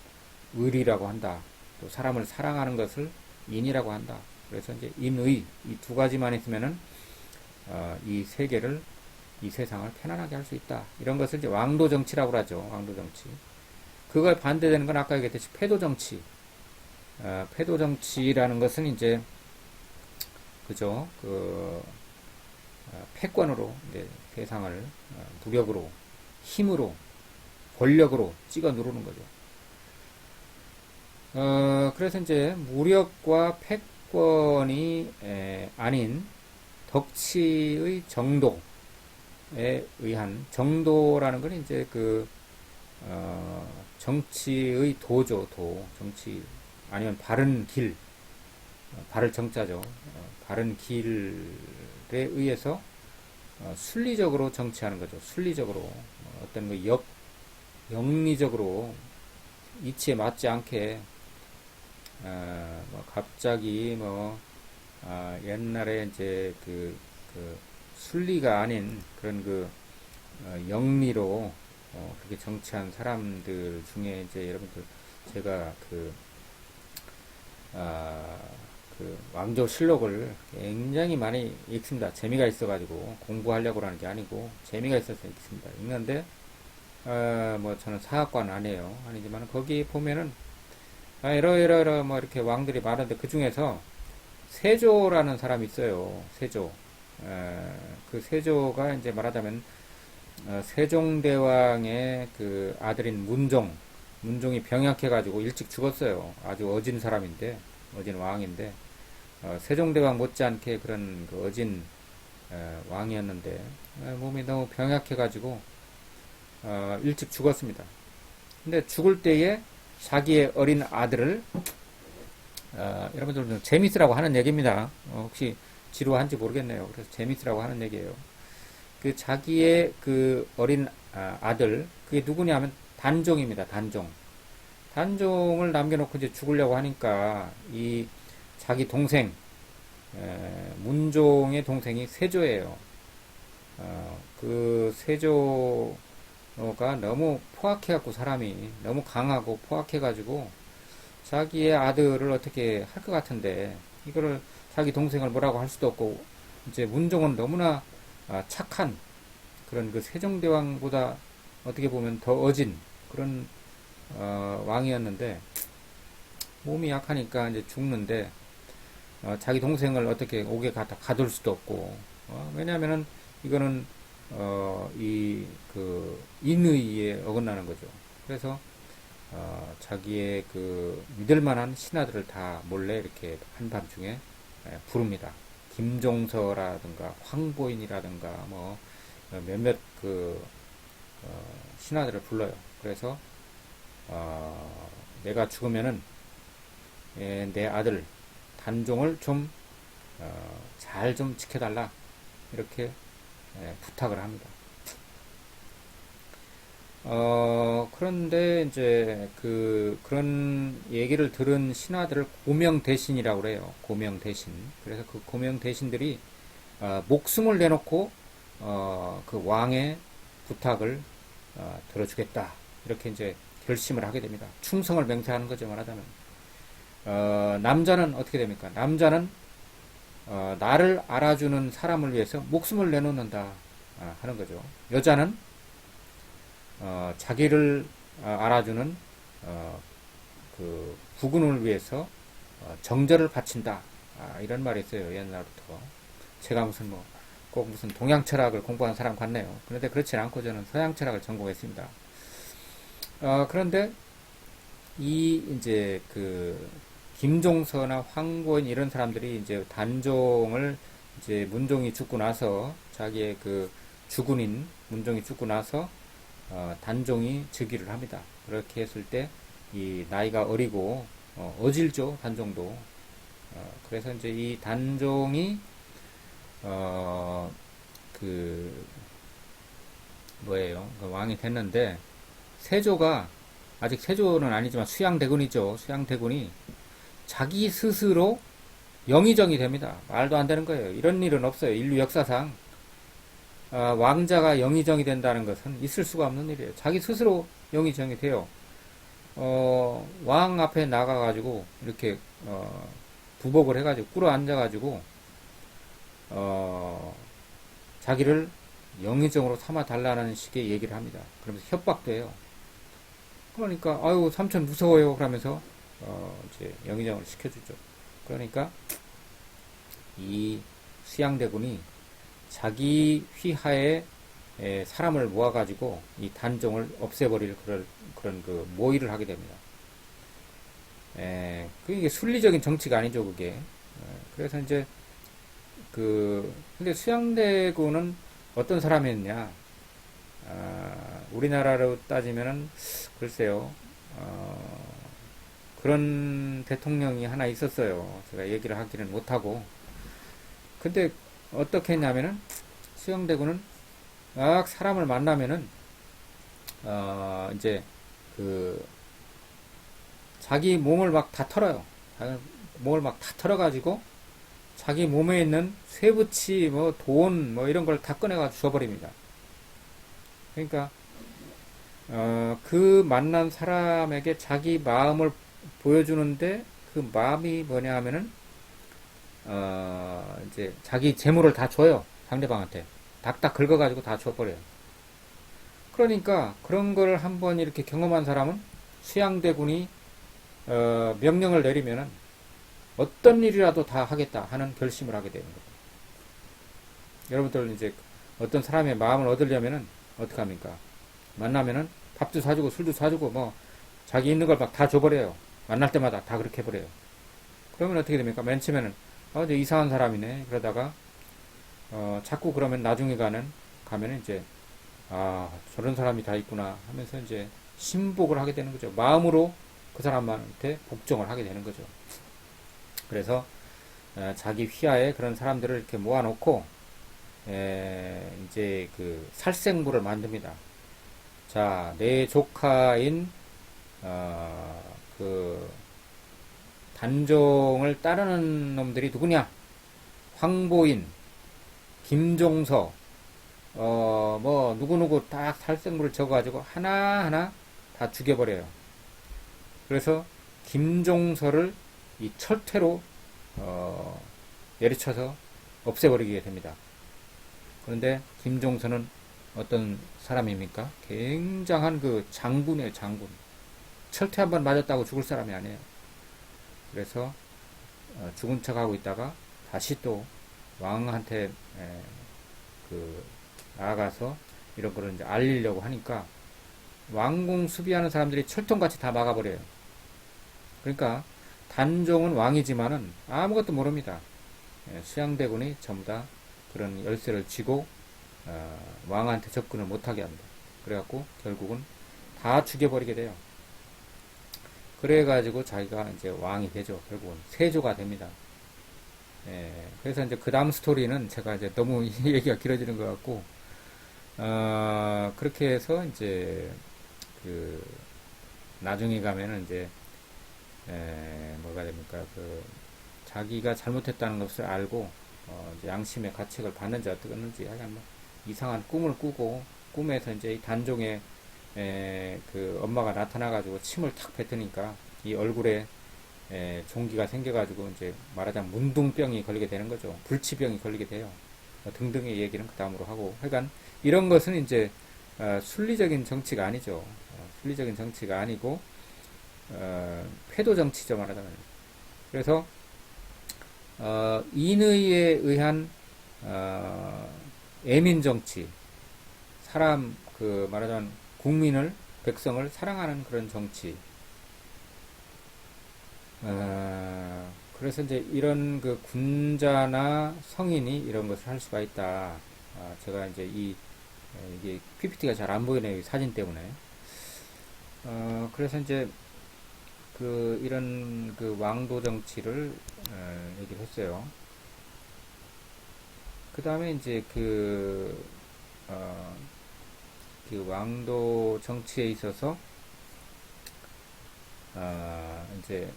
의리라고 한다. 또 사람을 사랑하는 것을 인이라고 한다. 그래서 이제 인의 이 두 가지만 있으면은 이 세계를 이 세상을 편안하게 할 수 있다. 이런 것을 이제 왕도 정치라고 하죠. 왕도 정치. 그거에 반대되는 건 아까 얘기했듯이 패도 정치. 패도 정치라는 것은 이제 그죠? 패권으로 이제 세상을 무력으로, 힘으로, 권력으로 찍어 누르는 거죠. 그래서 이제 무력과 패권이 아닌 덕치의 정도에 의한, 정도라는 건 이제 정치의 도죠, 정치, 아니면 바른 길, 바를 정자죠. 바른 길에 의해서 순리적으로 정치하는 거죠. 순리적으로 어떤 영리적으로 이치에 맞지 않게 뭐 갑자기 옛날에 이제 순리가 아닌 그런 영리로 그렇게 정치한 사람들 중에 이제 여러분들 제가 왕조실록을 굉장히 많이 읽습니다. 재미가 있어가지고 공부하려고 하는 게 아니고 재미가 있어서 읽습니다. 읽는데 뭐 저는 사학과는 아니지만 거기 보면은 이러 뭐 이렇게 왕들이 많은데 그 중에서 세조라는 사람이 있어요. 세조. 그 세조가 이제 말하자면 세종대왕의 그 아들인 문종이 병약해가지고 일찍 죽었어요. 아주 어진 사람인데, 어진 왕인데, 세종대왕 못지않게 그런 어진 왕이었는데 몸이 너무 병약해가지고 일찍 죽었습니다. 근데 죽을 때에 자기의 어린 아들을 여러분들 좀 재밌으라고 하는 얘기입니다. 혹시 지루한지 모르겠네요. 그래서 재밌으라고 하는 얘기예요. 그 자기의 그 어린 아들, 그게 누구냐면 단종입니다. 단종을 남겨놓고 이제 죽으려고 하니까 이 자기 동생 문종의 동생이 세조예요. 그 세조가 너무 포악해갖고 사람이 너무 강하고 포악해가지고 자기의 아들을 어떻게 할 것 같은데 이거를 자기 동생을 뭐라고 할 수도 없고 이제 문종은 너무나 착한 그런 그 세종대왕보다 어떻게 보면 더 어진 그런 왕이었는데 몸이 약하니까 이제 죽는데 자기 동생을 어떻게 옥에 갖다 가둘 수도 없고 왜냐하면은 이거는 인의에 어긋나는 거죠. 그래서 자기의 그 믿을만한 신하들을 다 몰래 이렇게 한밤중에 부릅니다. 김종서라든가 황보인이라든가 뭐 몇몇 신하들을 불러요. 그래서 내가 죽으면은 내 아들 단종을 좀 잘 좀 지켜달라 이렇게 부탁을 합니다. 그런데 이제 그런 얘기를 들은 신하들을 고명대신이라고 그래요. 고명대신. 그래서 그 고명대신들이 목숨을 내놓고 그 왕의 부탁을 들어주겠다. 이렇게 이제 결심을 하게 됩니다. 충성을 맹세하는 거죠, 말하자면. 남자는 어떻게 됩니까? 남자는 나를 알아주는 사람을 위해서 목숨을 내놓는다 하는 거죠. 여자는 자기를 알아주는 그 국군을 위해서 정절을 바친다. 이런 말이 있어요. 옛날부터. 제가 무슨 뭐 꼭 무슨 동양 철학을 공부한 사람 같네요. 그런데 그렇지 않고 저는 서양 철학을 전공했습니다. 그런데 이 이제 그 김종서나 황보인 이런 사람들이 이제 단종을 이제 문종이 죽고 나서 자기의 그 주군인 문종이 죽고 나서 단종이 즉위를 합니다. 그렇게 했을 때 이 나이가 어리고 어질죠 단종도. 그래서 이제 이 단종이 그 뭐예요? 그 왕이 됐는데 세조가 아직 세조는 아니지만 수양대군이죠. 수양대군이 자기 스스로 영의정이 됩니다. 말도 안 되는 거예요. 이런 일은 없어요. 인류 역사상 왕자가 영의정이 된다는 것은 있을 수가 없는 일이에요. 자기 스스로 영의정이 돼요. 왕 앞에 나가가지고 이렇게 부복을 해가지고 꿇어 앉아가지고 자기를 영의정으로 삼아 달라는 식의 얘기를 합니다. 그러면서 협박도 해요. 그러니까 아유 삼촌 무서워요. 그러면서 이제 영의정을 시켜주죠. 그러니까 이 수양대군이 자기 휘하에 사람을 모아가지고 이 단종을 없애버릴 그런 그 모의를 하게 됩니다. 그게 순리적인 정치가 아니죠, 그게. 그래서 이제 근데 수양대군은 어떤 사람이었냐? 우리나라로 따지면은 글쎄요, 그런 대통령이 하나 있었어요. 제가 얘기를 하기는 못하고. 근데 어떻게 했냐면은 수양대군은 막 사람을 만나면은 이제 그 자기 몸을 막 다 털어요. 자기 몸을 막 다 털어가지고 자기 몸에 있는 쇠붙이 뭐 돈 뭐 이런 걸 다 꺼내가지고 줘버립니다. 그러니까 그 만난 사람에게 자기 마음을 보여주는데 그 마음이 뭐냐 하면은 이제 자기 재물을 다 줘요. 상대방한테 닥닥 긁어가지고 다 줘버려요. 그러니까 그런 걸 한번 이렇게 경험한 사람은 수양대군이 명령을 내리면은 어떤 일이라도 다 하겠다 하는 결심을 하게 되는 거예요. 여러분들 이제 어떤 사람의 마음을 얻으려면은 어떻게 합니까? 만나면은 밥도 사주고 술도 사주고 뭐 자기 있는 걸 막 다 줘버려요. 만날 때마다 다 그렇게 해버려요. 그러면 어떻게 됩니까? 맨 처음에는 이제 이상한 사람이네. 그러다가 자꾸 그러면 나중에 가면은 이제 저런 사람이 다 있구나 하면서 이제 신복을 하게 되는 거죠. 마음으로 그 사람한테 복종을 하게 되는 거죠. 그래서 자기 휘하에 그런 사람들을 이렇게 모아놓고 이제 그 살생부를 만듭니다. 자, 내 조카인 그 단종을 따르는 놈들이 누구냐? 황보인, 김종서, 뭐 누구누구 딱 살생부를 적어가지고 하나하나 다 죽여버려요. 그래서 김종서를 이 철퇴로 내리쳐서 없애버리게 됩니다. 그런데 김종서는 어떤 사람입니까? 굉장한 그 장군이에요, 장군. 철퇴 한번 맞았다고 죽을 사람이 아니에요. 그래서 죽은 척하고 있다가 다시 또 왕한테 그 나아가서 이런 거를 이제 알리려고 하니까 왕궁 수비하는 사람들이 철통같이 다 막아버려요. 그러니까 단종은 왕이지만은 아무것도 모릅니다. 수양대군이 전부 다 그런 열쇠를 쥐고 왕한테 접근을 못하게 합니다. 그래갖고 결국은 다 죽여버리게 돼요. 그래가지고 자기가 이제 왕이 되죠. 결국은 세조가 됩니다. 그래서 이제 그 다음 스토리는 제가 이제 너무 얘기가 길어지는 것 같고 그렇게 해서 이제 그 나중에 가면은 이제 뭐가 됩니까? 그 자기가 잘못했다는 것을 알고 이제 양심의 가책을 받는지 어떻겠는지 하여간 뭐 이상한 꿈을 꾸고 꿈에서 이제 이 단종의 그 엄마가 나타나가지고 침을 탁 뱉으니까 이 얼굴에 종기가 생겨가지고 이제 말하자면 문둥병이 걸리게 되는 거죠. 불치병이 걸리게 돼요. 등등의 얘기는 그 다음으로 하고 하여간 이런 것은 이제 순리적인 정치가 아니죠. 순리적인 정치가 아니고 패도 정치죠, 말하자면. 그래서 인의에 의한 애민 정치, 사람 그 말하자면 국민을 백성을 사랑하는 그런 정치. 그래서 이제 이런 그 군자나 성인이 이런 것을 할 수가 있다. 제가 이제 이게 PPT가 잘 안 보이네요. 이 사진 때문에. 그래서 이제 그 이런 그 왕도 정치를 얘기를 했어요. 그 다음에 이제 그 왕도 정치에 있어서 이제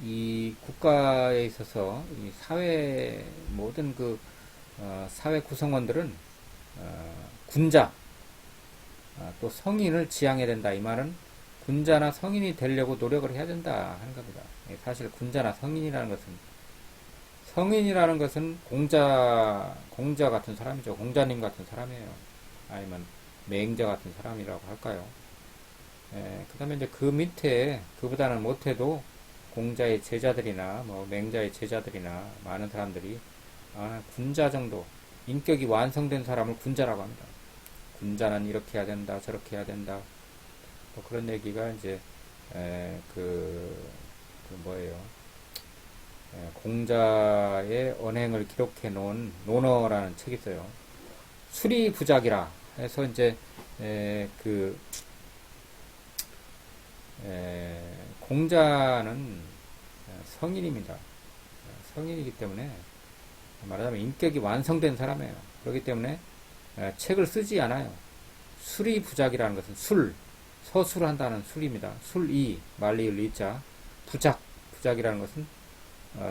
이 국가에 있어서 이 사회 모든 사회 구성원들은 군자 또 성인을 지향해야 된다. 이 말은 군자나 성인이 되려고 노력을 해야 된다 하는 겁니다. 사실 군자나 성인이라는 것은 공자 같은 사람이죠. 공자님 같은 사람이에요. 아니면 맹자 같은 사람이라고 할까요? 그 다음에 이제 그 밑에 그보다는 못해도 공자의 제자들이나 뭐 맹자의 제자들이나 많은 사람들이 군자 정도 인격이 완성된 사람을 군자라고 합니다. 군자는 이렇게 해야 된다, 저렇게 해야 된다. 뭐 그런 얘기가 이제 뭐예요? 공자의 언행을 기록해 놓은 논어라는 책이 있어요. 수리부작이라 해서 이제 공자는 성인입니다. 성인이기 때문에 말하자면 인격이 완성된 사람이에요. 그렇기 때문에 책을 쓰지 않아요. 수리부작이라는 것은 서술한다는 술입니다. 술이, 말리을 이자, 부작이라는 것은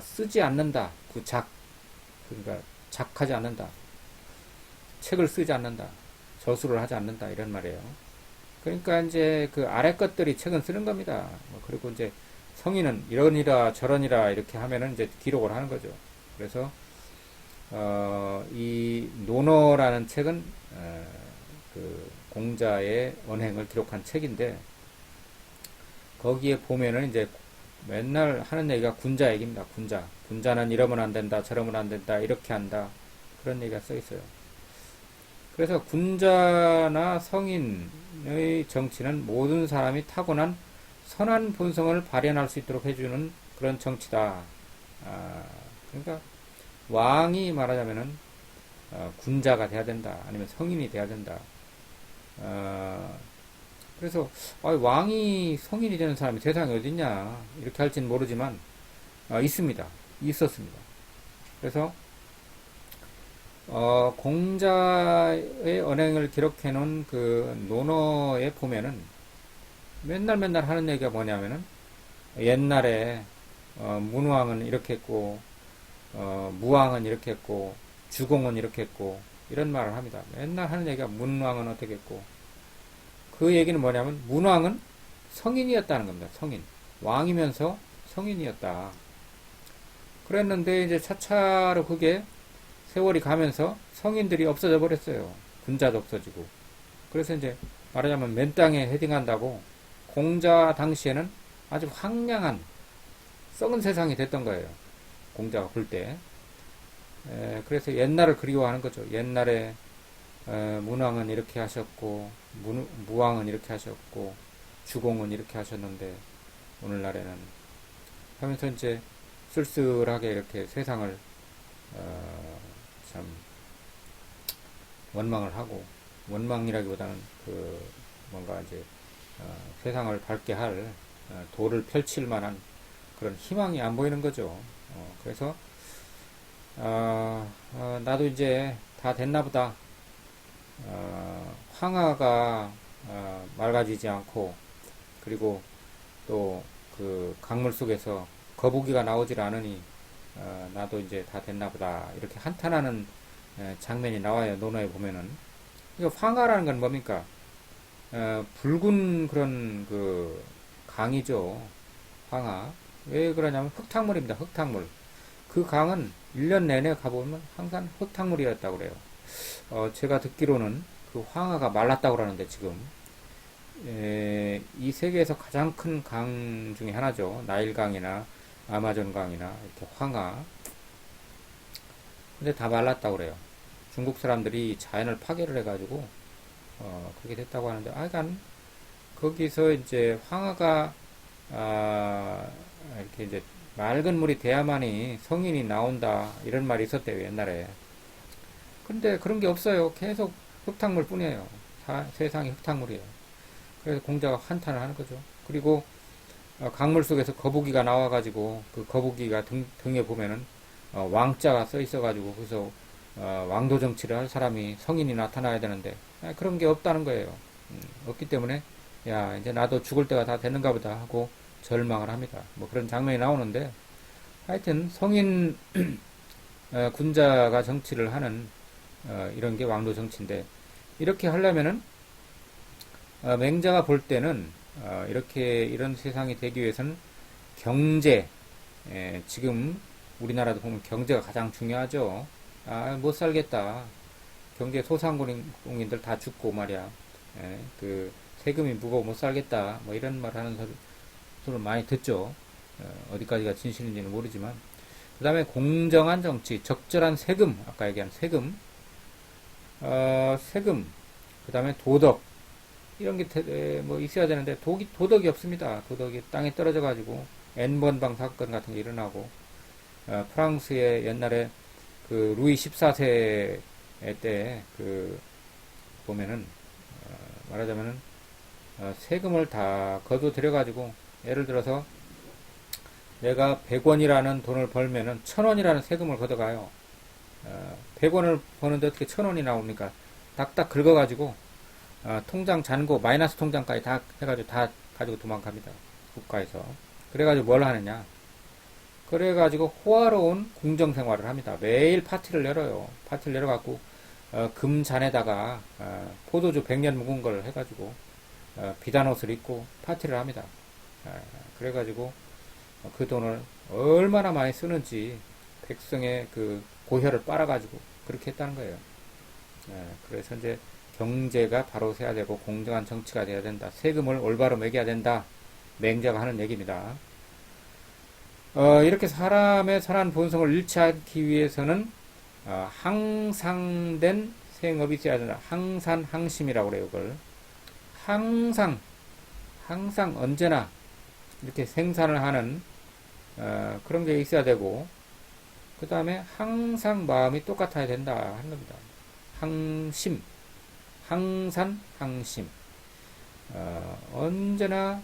쓰지 않는다. 그러니까 작하지 않는다. 책을 쓰지 않는다. 저술을 하지 않는다. 이런 말이에요. 그러니까 이제 그 아래 것들이 책은 쓰는 겁니다. 그리고 이제 성인은 이러니라 저러니라 이렇게 하면은 이제 기록을 하는 거죠. 그래서 이 논어라는 책은 그 공자의 언행을 기록한 책인데 거기에 보면은 이제 맨날 하는 얘기가 군자 얘기입니다. 군자는 이러면 안 된다, 저러면 안 된다, 이렇게 한다. 그런 얘기가 써 있어요. 그래서 군자나 성인의 정치는 모든 사람이 타고난 선한 본성을 발현할 수 있도록 해주는 그런 정치다. 그러니까 왕이 말하자면은 군자가 돼야 된다. 아니면 성인이 돼야 된다. 그래서 왕이 성인이 되는 사람이 세상에 어딨냐 이렇게 할지는 모르지만 있었습니다. 그래서 공자의 언행을 기록해 놓은 그 논어에 보면은 맨날 하는 얘기가 뭐냐면은 옛날에 문왕은 이렇게 했고 무왕은 이렇게 했고 주공은 이렇게 했고 이런 말을 합니다. 맨날 하는 얘기가 문왕은 어떻게 했고 그 얘기는 뭐냐면 문왕은 성인이었다는 겁니다. 성인. 왕이면서 성인이었다. 그랬는데 이제 차차로 그게 세월이 가면서 성인들이 없어져 버렸어요. 군자도 없어지고. 그래서 이제 말하자면 맨 땅에 헤딩한다고 공자 당시에는 아주 황량한 썩은 세상이 됐던 거예요. 공자가 볼 때. 그래서 옛날을 그리워하는 거죠. 옛날에 문왕은 이렇게 하셨고 무왕은 이렇게 하셨고 주공은 이렇게 하셨는데 오늘날에는 하면서 이제 쓸쓸하게 이렇게 세상을 참 원망을 하고 원망이라기보다는 뭔가 이제 세상을 밝게 할 도를 펼칠 만한 그런 희망이 안 보이는 거죠. 그래서 나도 이제 다 됐나 보다. 황하가 맑아지지 않고 그리고 또 그 강물 속에서 거북이가 나오질 않으니 나도 이제 다 됐나 보다 이렇게 한탄하는 장면이 나와요. 논어에 보면은. 이거 황하라는 건 뭡니까? 붉은 그런 그 강이죠. 황하. 왜 그러냐면 흙탕물입니다. 흙탕물. 그 강은 1년 내내 가보면 항상 흙탕물이었다고 그래요. 제가 듣기로는 그 황하가 말랐다고 그러는데 지금 이 세계에서 가장 큰 강 중에 하나죠. 나일강이나 아마존강이나 이렇게 황하. 근데 다 말랐다고 그래요. 중국 사람들이 자연을 파괴를 해가지고 그렇게 됐다고 하는데, 하여간 거기서 이제 황하가 이렇게 이제 맑은 물이 돼야만이 성인이 나온다 이런 말이 있었대요, 옛날에. 근데 그런 게 없어요. 계속 흙탕물 뿐이에요. 세상이 흙탕물이에요. 그래서 공자가 한탄을 하는 거죠. 그리고 강물 속에서 거북이가 나와가지고 그 거북이가 등에 보면은 왕자가 써 있어가지고 그래서 왕도 정치를 할 사람이 성인이 나타나야 되는데 그런 게 없다는 거예요. 없기 때문에 야 이제 나도 죽을 때가 다 됐는가 보다 하고 절망을 합니다. 뭐 그런 장면이 나오는데 하여튼 성인 군자가 정치를 하는 이런 게 왕도 정치인데 이렇게 하려면은 맹자가 볼 때는 이렇게 이런 세상이 되기 위해서는 경제, 지금 우리나라도 보면 경제가 가장 중요하죠. 못 살겠다. 경제 소상공인들 다 죽고 말이야. 그 세금이 무거워 못 살겠다. 뭐 이런 말 하는 소리를 많이 듣죠. 어디까지가 진실인지는 모르지만. 그 다음에 공정한 정치, 적절한 세금, 아까 얘기한 세금, 세금, 그 다음에 도덕, 이런 게 뭐 있어야 되는데 도덕이 없습니다. 도덕이 땅에 떨어져가지고 N번방 사건 같은 게 일어나고 프랑스의 옛날에 그 루이 14세 때 그 보면은 말하자면은 세금을 다 거둬들여가지고 예를 들어서 내가 100원이라는 돈을 벌면은 1000원이라는 세금을 걷어가요. 100원을 버는데 어떻게 1000원이 나옵니까? 딱딱 긁어가지고 통장 잔고 마이너스 통장까지 다 해가지고 다 가지고 도망갑니다. 국가에서. 그래가지고 뭘 하느냐? 그래가지고 호화로운 궁정생활을 합니다. 매일 파티를 열어요. 파티를 열어갖고 금잔에다가 포도주 100년 묵은 걸 해가지고 비단 옷을 입고 파티를 합니다. 그래가지고 그 돈을 얼마나 많이 쓰는지 백성의 그 고혈을 빨아가지고 그렇게 했다는 거예요. 그래서 이제 경제가 바로 세야 되고 공정한 정치가 돼야 된다. 세금을 올바로 매겨야 된다. 맹자가 하는 얘기입니다. 이렇게 사람의 선한 본성을 잃지 않기 위해서는 항상된 생업이 있어야 된다. 항산항심이라고 그래요. 그걸 항상 언제나 이렇게 생산을 하는 그런 게 있어야 되고 그 다음에 항상 마음이 똑같아야 된다 하는 겁니다. 항심, 항산항심. 언제나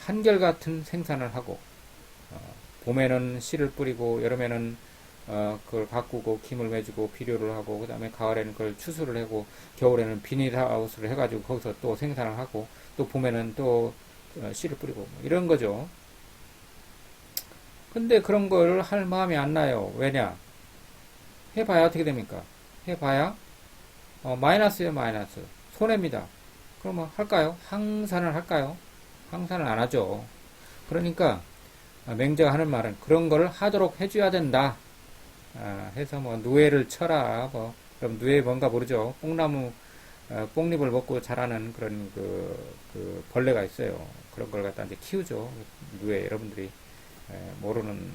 한결같은 생산을 하고 봄에는 씨를 뿌리고 여름에는 그걸 가꾸고 김을 매주고 비료를 하고 그 다음에 가을에는 그걸 추수를 하고 겨울에는 비닐하우스를 해가지고 거기서 또 생산을 하고 또 봄에는 또 씨를 뿌리고 뭐 이런 거죠. 근데 그런 걸 할 마음이 안 나요. 왜냐? 해봐야 어떻게 됩니까? 해봐야 마이너스예요, 마이너스. 손해입니다. 그러면 할까요? 항산을 할까요? 항산을 안 하죠. 그러니까 맹자가 하는 말은 그런 거를 하도록 해줘야 된다. 해서 뭐 누에를 쳐라. 뭐 그럼 누에 뭔가 모르죠. 뽕나무 뽕잎을 먹고 자라는 그런 그 벌레가 있어요. 그런 걸 갖다 이제 키우죠. 누에 여러분들이 모르는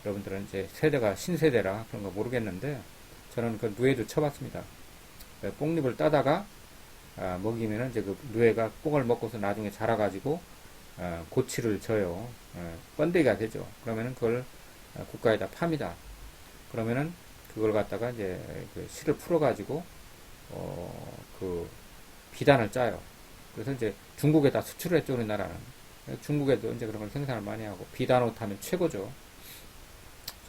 여러분들은 이제 세대가 신세대라 그런 거 모르겠는데 저는 그 누에도 쳐봤습니다. 뽕잎을 따다가 먹이면은 이제 그 누에가 뽕을 먹고서 나중에 자라가지고 고치를 져요. 번데기가 되죠. 그러면은 그걸 국가에다 팝니다. 그러면은 그걸 갖다가 이제 그 실을 풀어가지고 그 비단을 짜요. 그래서 이제 중국에다 수출을 했죠, 우리나라는. 중국에도 이제 그런 걸 생산을 많이 하고 비단 옷 하면 최고죠.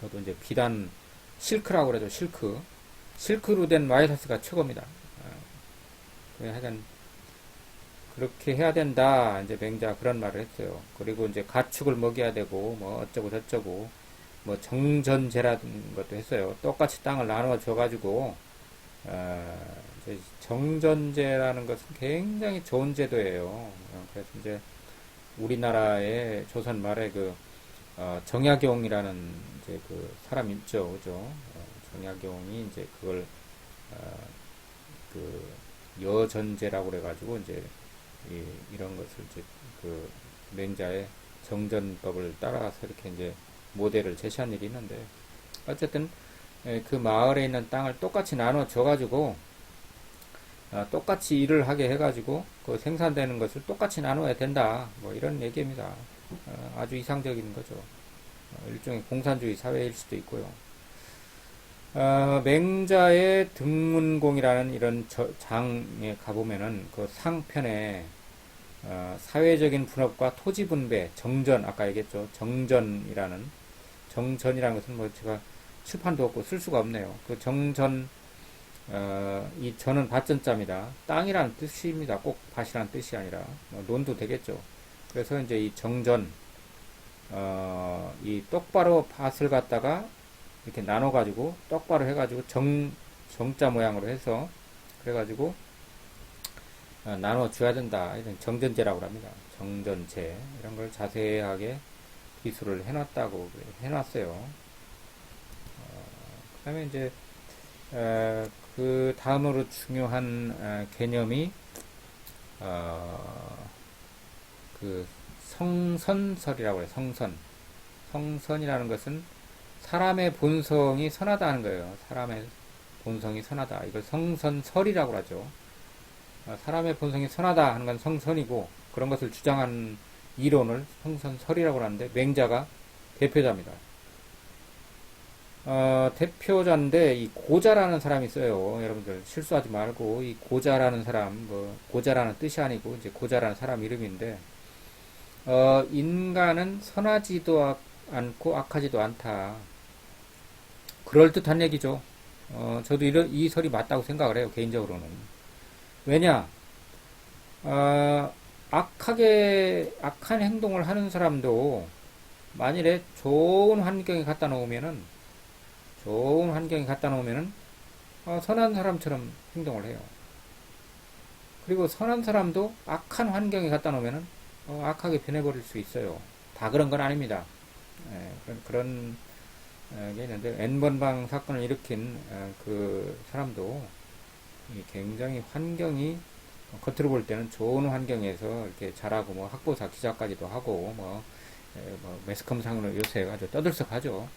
저도 이제 비단 실크라고 그러죠, 실크. 실크로 된 와이셔츠가 최고입니다. 하여간 그렇게 해야 된다. 이제 맹자가 그런 말을 했어요. 그리고 이제 가축을 먹여야 되고 뭐 어쩌고 저쩌고 뭐 정전제라는 것도 했어요. 똑같이 땅을 나누어 줘가지고 정전제라는 것은 굉장히 좋은 제도예요. 그래서 이제 우리나라의 조선 말에 그 정약용이라는 이제 그 사람 있죠, 그죠? 정약용이 이제 그걸 그 여전제라고 그래가지고 이제 이런 것을 이제 그 맹자의 정전법을 따라가서 이렇게 이제 모델을 제시한 일이 있는데, 어쨌든 그 마을에 있는 땅을 똑같이 나눠 줘가지고 똑같이 일을 하게 해가지고 그 생산되는 것을 똑같이 나눠야 된다, 뭐 이런 얘기입니다. 아주 이상적인 거죠. 일종의 공산주의 사회일 수도 있고요. 맹자의 등문공이라는 이런 장에 가보면은 그 상편에 사회적인 분업과 토지 분배, 정전, 아까 얘기했죠. 정전이라는 것은 뭐 제가 칠판도 없고 쓸 수가 없네요. 그 정전, 이 전은 밭전자입니다. 땅이라는 뜻입니다. 꼭 밭이라는 뜻이 아니라 뭐 논도 되겠죠. 그래서 이제 이 정전, 이 똑바로 밭을 갖다가 이렇게 나눠가지고 똑바로 해가지고 정자 모양으로 해서 그래가지고 나눠줘야 된다. 이런 정전제라고 합니다. 정전제 이런 걸 자세하게 기술을 해놨다고 해놨어요. 그 다음에 이제 그 다음으로 중요한 개념이 그 성선설이라고 해요. 성선이라는 것은 사람의 본성이 선하다 하는 거예요. 사람의 본성이 선하다. 이걸 성선설이라고 하죠. 사람의 본성이 선하다 하는 건 성선이고, 그런 것을 주장한 이론을 성선설이라고 하는데, 맹자가 대표자입니다. 대표자인데, 이 고자라는 사람이 있어요. 여러분들 실수하지 말고, 이 고자라는 사람, 뭐 고자라는 뜻이 아니고 이제 고자라는 사람 이름인데, 인간은 선하지도 않고 악하지도 않다. 그럴듯한 얘기죠. 저도 이 설이 맞다고 생각을 해요, 개인적으로는. 왜냐, 악한 행동을 하는 사람도 만일에 좋은 환경에 갖다 놓으면은, 선한 사람처럼 행동을 해요. 그리고 선한 사람도 악한 환경에 갖다 놓으면은, 악하게 변해버릴 수 있어요. 다 그런 건 아닙니다. 그런 게 있는데, N번방 사건을 일으킨 그 사람도 굉장히 환경이 겉으로 볼 때는 좋은 환경에서 이렇게 자라고, 뭐 학보사 기자까지도 하고, 뭐 매스컴상으로 요새 아주 떠들썩하죠.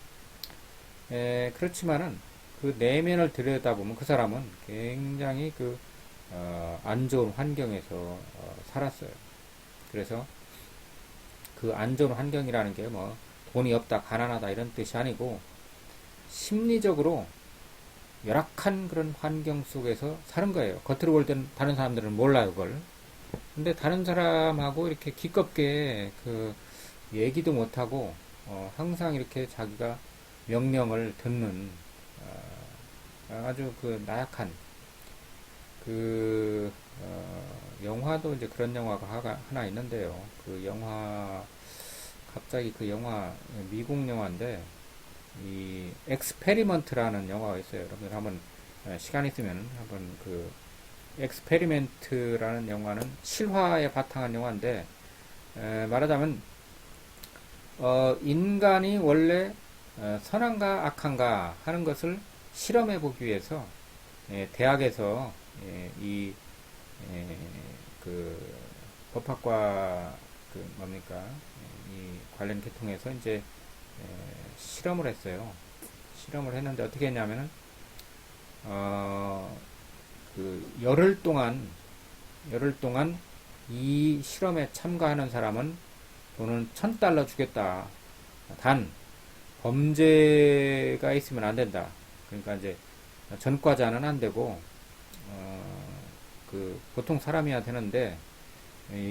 그렇지만은 그 내면을 들여다보면 그 사람은 굉장히 안 좋은 환경에서 살았어요. 그래서 그 안 좋은 환경이라는 게 뭐 돈이 없다, 가난하다 이런 뜻이 아니고, 심리적으로 열악한 그런 환경 속에서 사는 거예요. 겉으로 볼 때는 다른 사람들은 몰라요, 그걸. 근데 다른 사람하고 이렇게 기껍게 얘기도 못하고, 항상 이렇게 자기가 명령을 듣는, 아주 나약한, 영화도 이제 그런 영화가 하나 있는데요. 갑자기 미국 영화인데, 이 엑스페리먼트라는 영화가 있어요. 여러분들 한번 시간 있으면 한번 엑스페리멘트라는 영화는 실화에 바탕한 영화인데, 말하자면 인간이 원래 선한가 악한가 하는 것을 실험해 보기 위해서 대학에서 법학과 이 관련 계통에서 이제 실험을 했어요. 실험을 했는데 어떻게 했냐면은 열흘 동안 이 실험에 참가하는 사람은 돈은 $1,000 주겠다. 단 범죄가 있으면 안 된다. 그러니까 이제 전과자는 안 되고 보통 사람이야 되는데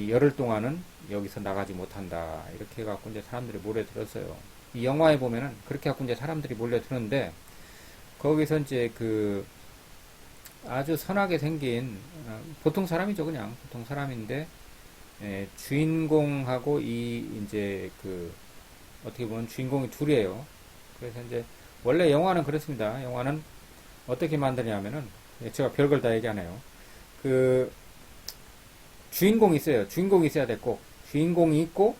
열흘 동안은 여기서 나가지 못한다. 이렇게 해갖고 이제 사람들이 몰려들었어요. 이 영화에 보면은 그렇게 해갖고 이제 사람들이 몰려드는데, 거기서 이제 아주 선하게 생긴 보통 사람이죠. 그냥 보통 사람인데, 주인공하고 이제 어떻게 보면 주인공이 둘이에요. 그래서 이제 원래 영화는 그렇습니다. 영화는 어떻게 만드냐면은, 제가 별걸 다 얘기하네요. 주인공이 있어요. 주인공이 있어야 돼. 꼭 주인공이 있고,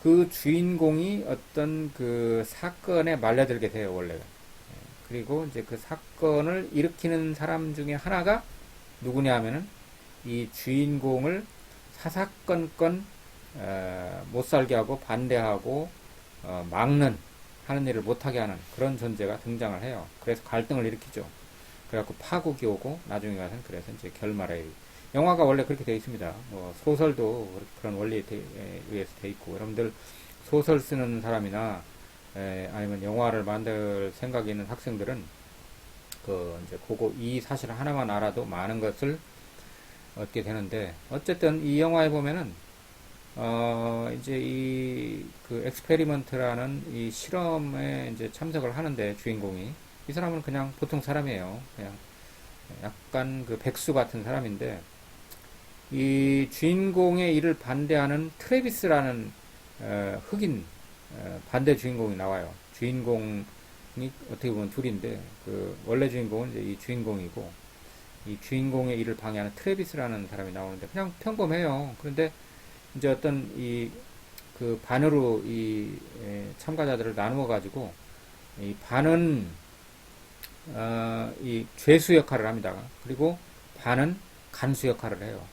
그 주인공이 어떤 사건에 말려들게 돼요, 원래. 그리고 이제 그 사건을 일으키는 사람 중에 하나가 누구냐 하면은 이 주인공을 사사건건 못 살게 하고 반대하고 막는 하는 일을 못하게 하는 그런 존재가 등장을 해요. 그래서 갈등을 일으키죠. 그래갖고 파국이 오고 나중에 가서는 그래서 이제 결말에 영화가 원래 그렇게 되어 있습니다. 뭐 소설도 그런 원리에 의해서 되어 있고 여러분들 소설 쓰는 사람이나 아니면 영화를 만들 생각이 있는 학생들은 그 이제 그거 이 사실 하나만 알아도 많은 것을 얻게 되는데 어쨌든 이 영화에 보면은 이제 이 그 엑스페리먼트라는 이 실험에 이제 참석을 하는데 주인공이 이 사람은 그냥 보통 사람이에요. 그냥 약간 그 백수 같은 사람인데 이 주인공의 일을 반대하는 트래비스라는 흑인 반대 주인공이 나와요. 주인공이 어떻게 보면 둘인데 그 원래 주인공은 이제 이 주인공이고 이 주인공의 일을 방해하는 트래비스라는 사람이 나오는데 그냥 평범해요. 그런데 이제 어떤 이 그 반으로 이 참가자들을 나누어 가지고 이 반은 이 죄수 역할을 합니다. 그리고 반은 간수 역할을 해요.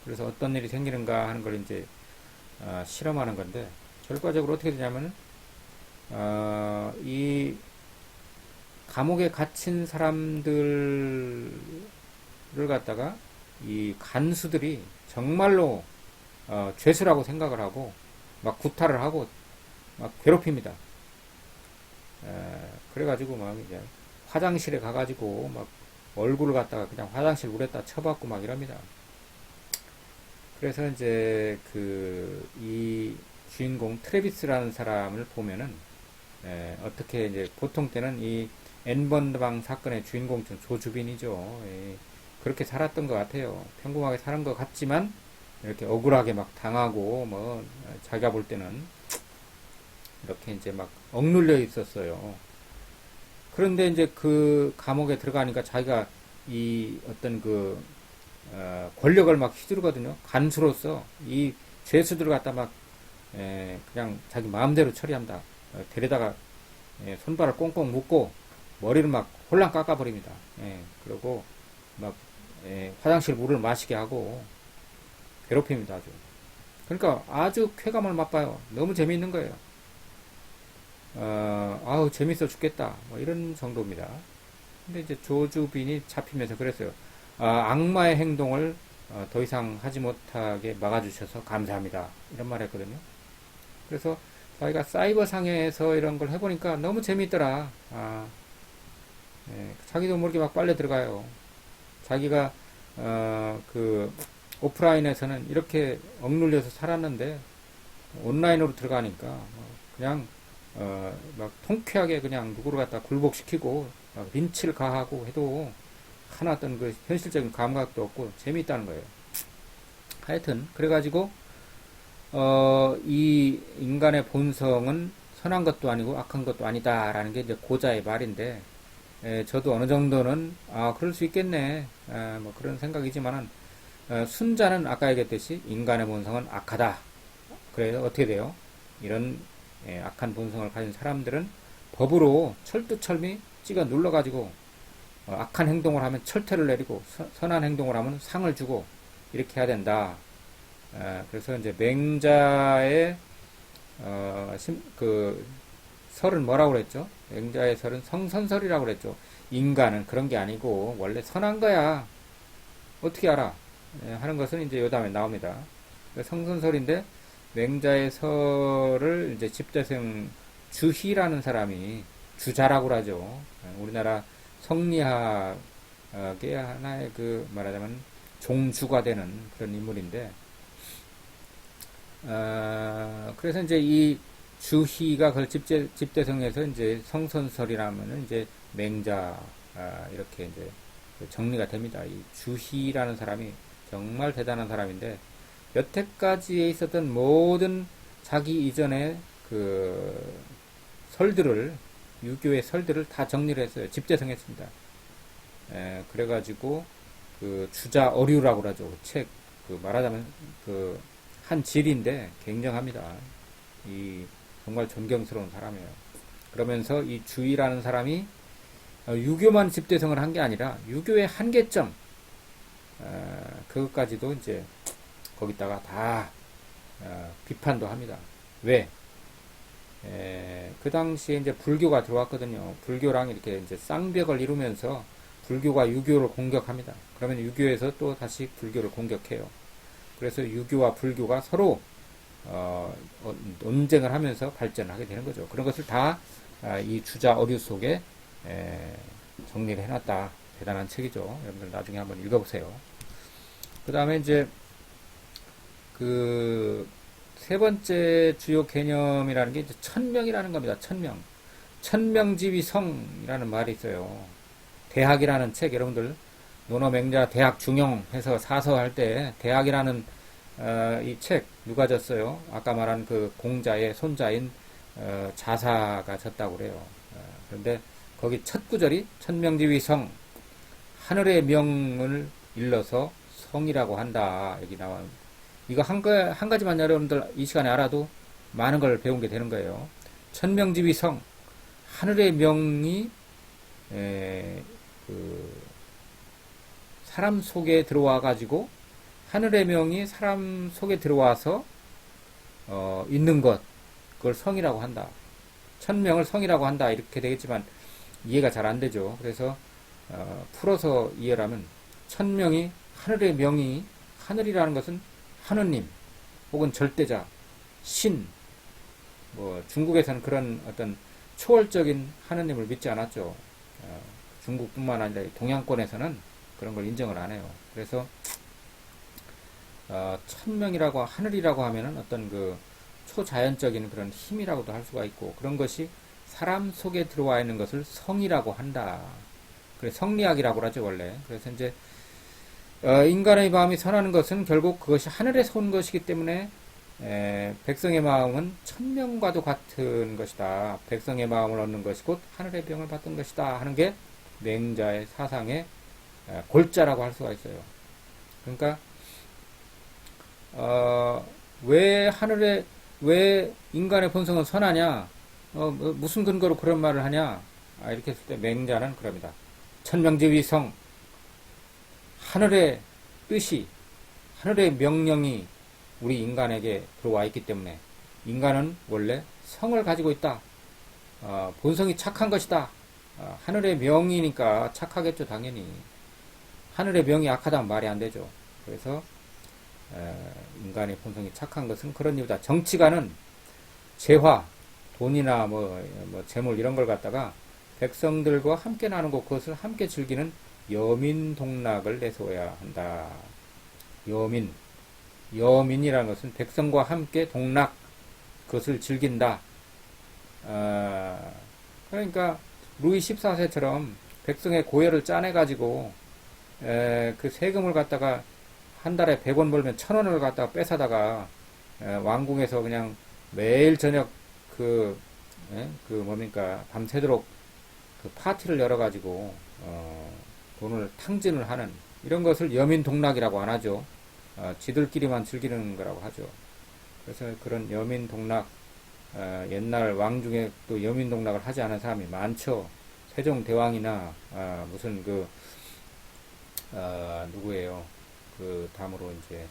그래서 어떤 일이 생기는가 하는 걸 이제 실험하는 건데 결과적으로 어떻게 되냐면 이 감옥에 갇힌 사람들을 갖다가 이 간수들이 정말로 죄수라고 생각을 하고 막 구타를 하고 막 괴롭힙니다. 그래가지고 막 이제 화장실에 가가지고 막 얼굴을 갖다가 그냥 화장실 물에다 쳐박고 막 이럽니다. 그래서 이제 그 이 주인공 트래비스라는 사람을 보면은 어떻게 이제 보통 때는 이 N번방 사건의 주인공 조주빈이죠. 그렇게 살았던 것 같아요. 평범하게 사는 것 같지만 이렇게 억울하게 막 당하고 뭐 자기가 볼 때는 이렇게 이제 막 억눌려 있었어요. 그런데 이제 그 감옥에 들어가니까 자기가 이 어떤 그 권력을 막 휘두르거든요. 간수로서 이 죄수들을 갖다 막 그냥 자기 마음대로 처리한다. 데려다가 손발을 꽁꽁 묶고 머리를 막 홀랑 깎아버립니다. 그리고 막 화장실 물을 마시게 하고 괴롭힙니다. 아주. 그러니까 아주 쾌감을 맛봐요. 너무 재미있는 거예요. 아우 재밌어 죽겠다. 뭐 이런 정도입니다. 근데 이제 조주빈이 잡히면서 그랬어요. 악마의 행동을 더 이상 하지 못하게 막아주셔서 감사합니다. 이런 말 했거든요. 그래서 자기가 사이버 상에서 이런 걸 해보니까 너무 재밌더라. 자기도 모르게 막 빨려 들어가요. 자기가 그 오프라인에서는 이렇게 억눌려서 살았는데 온라인으로 들어가니까 그냥 막 통쾌하게 그냥 누구를 갖다 굴복시키고 막 린치를 가하고 해도 하나 어떤 그 현실적인 감각도 없고 재미있다는 거예요. 하여튼 그래가지고 이 인간의 본성은 선한 것도 아니고 악한 것도 아니다라는 게 이제 고자의 말인데 저도 어느 정도는 그럴 수 있겠네 뭐 그런 생각이지만은 순자는 아까 얘기했듯이 인간의 본성은 악하다. 그래서 어떻게 돼요? 이런 악한 본성을 가진 사람들은 법으로 철두철미 찍어 눌러가지고 악한 행동을 하면 철퇴를 내리고 선한 행동을 하면 상을 주고 이렇게 해야 된다. 그래서 이제 맹자의 그 설은 뭐라고 그랬죠? 맹자의 설은 성선설이라고 그랬죠. 인간은 그런 게 아니고 원래 선한 거야. 어떻게 알아? 하는 것은 이제 요담에 나옵니다. 성선설인데 맹자의 설을 이제 집대성 주희라는 사람이 주자라고 하죠. 우리나라 성리학의 하나의 그 말하자면 종주가 되는 그런 인물인데 그래서 이제 이 주희가 그걸 집대성에서 이제 성선설이라면은 이제 맹자 이렇게 이제 정리가 됩니다. 이 주희라는 사람이 정말 대단한 사람인데 여태까지에 있었던 모든 자기 이전의 그 설들을 유교의 설들을 다 정리를 했어요. 집대성했습니다. 그래가지고 그 주자 어류라고 그러죠. 책 그 말하자면 그 한 질인데 굉장합니다. 이 정말 존경스러운 사람이에요. 그러면서 이 주의라는 사람이 유교만 집대성을 한 게 아니라 유교의 한계점 그것까지도 이제 거기다가 다 비판도 합니다. 왜? 그 당시에 이제 불교가 들어왔거든요. 불교랑 이렇게 이제 쌍벽을 이루면서 불교가 유교를 공격합니다. 그러면 유교에서 또 다시 불교를 공격해요. 그래서 유교와 불교가 서로 논쟁을 하면서 발전하게 되는 거죠. 그런 것을 다 이 주자 어류 속에 정리를 해놨다. 대단한 책이죠. 여러분들 나중에 한번 읽어보세요. 그 다음에 이제 그 세 번째 주요 개념이라는 게 이제 천명이라는 겁니다. 천명. 천명지위성이라는 말이 있어요. 대학이라는 책, 여러분들 논어맹자 대학 중용 해서 사서할 때 대학이라는 이 책 누가 졌어요? 아까 말한 그 공자의 손자인 자사가 졌다고 그래요. 그런데 거기 첫 구절이 천명지위성, 하늘의 명을 일러서 성이라고 한다. 여기 나와. 이거 한 가지만 여러분들 이 시간에 알아도 많은 걸 배운 게 되는 거예요. 천명지위성, 하늘의 명이 그 사람 속에 들어와 가지고 하늘의 명이 사람 속에 들어와서 있는 것, 그걸 성이라고 한다. 천명을 성이라고 한다. 이렇게 되겠지만 이해가 잘 안 되죠. 그래서 풀어서 이해하면 천명이 하늘의 명이, 하늘이라는 것은 하느님 혹은 절대자, 신, 뭐 중국에서는 그런 어떤 초월적인 하느님을 믿지 않았죠. 중국뿐만 아니라 동양권에서는 그런 걸 인정을 안 해요. 그래서 천명이라고 하늘이라고 하면은 어떤 그 초자연적인 그런 힘이라고도 할 수가 있고, 그런 것이 사람 속에 들어와 있는 것을 성이라고 한다. 그래 성리학이라고 하죠 원래. 그래서 이제 인간의 마음이 선하는 것은 결국 그것이 하늘에서 온 것이기 때문에 백성의 마음은 천명과도 같은 것이다. 백성의 마음을 얻는 것이 곧 하늘의 병을 받던 것이다 하는 게 맹자의 사상의 골자라고 할 수가 있어요. 그러니까 왜 인간의 본성은 선하냐? 무슨 근거로 그런 말을 하냐? 이렇게 했을 때 맹자는 그럽니다. 천명지위성, 하늘의 뜻이, 하늘의 명령이 우리 인간에게 들어와 있기 때문에 인간은 원래 성을 가지고 있다. 본성이 착한 것이다. 하늘의 명이니까 착하겠죠, 당연히. 하늘의 명이 악하다면 말이 안 되죠. 그래서 인간의 본성이 착한 것은 그런 이유다. 정치가는 재화, 돈이나 뭐 재물 이런 걸 갖다가 백성들과 함께 나누고 그것을 함께 즐기는 여민동락을 내세워야 한다. 여민이라는 것은 백성과 함께 동락, 그것을 즐긴다. 그러니까 루이 14세처럼 백성의 고열을 짜내가지고 그 세금을 갖다가 한 달에 100원 벌면 1000원을 갖다가 뺏어다가 왕궁에서 그냥 매일 저녁 뭡니까 밤새도록 그 파티를 열어가지고 돈을 탕진을 하는 이런 것을 여민동락이라고 안 하죠. 지들끼리만 즐기는 거라고 하죠. 그래서 그런 여민동락, 옛날 왕 중에 또 여민동락을 하지 않은 사람이 많죠. 세종대왕이나 무슨 누구예요? 그 다음으로 이제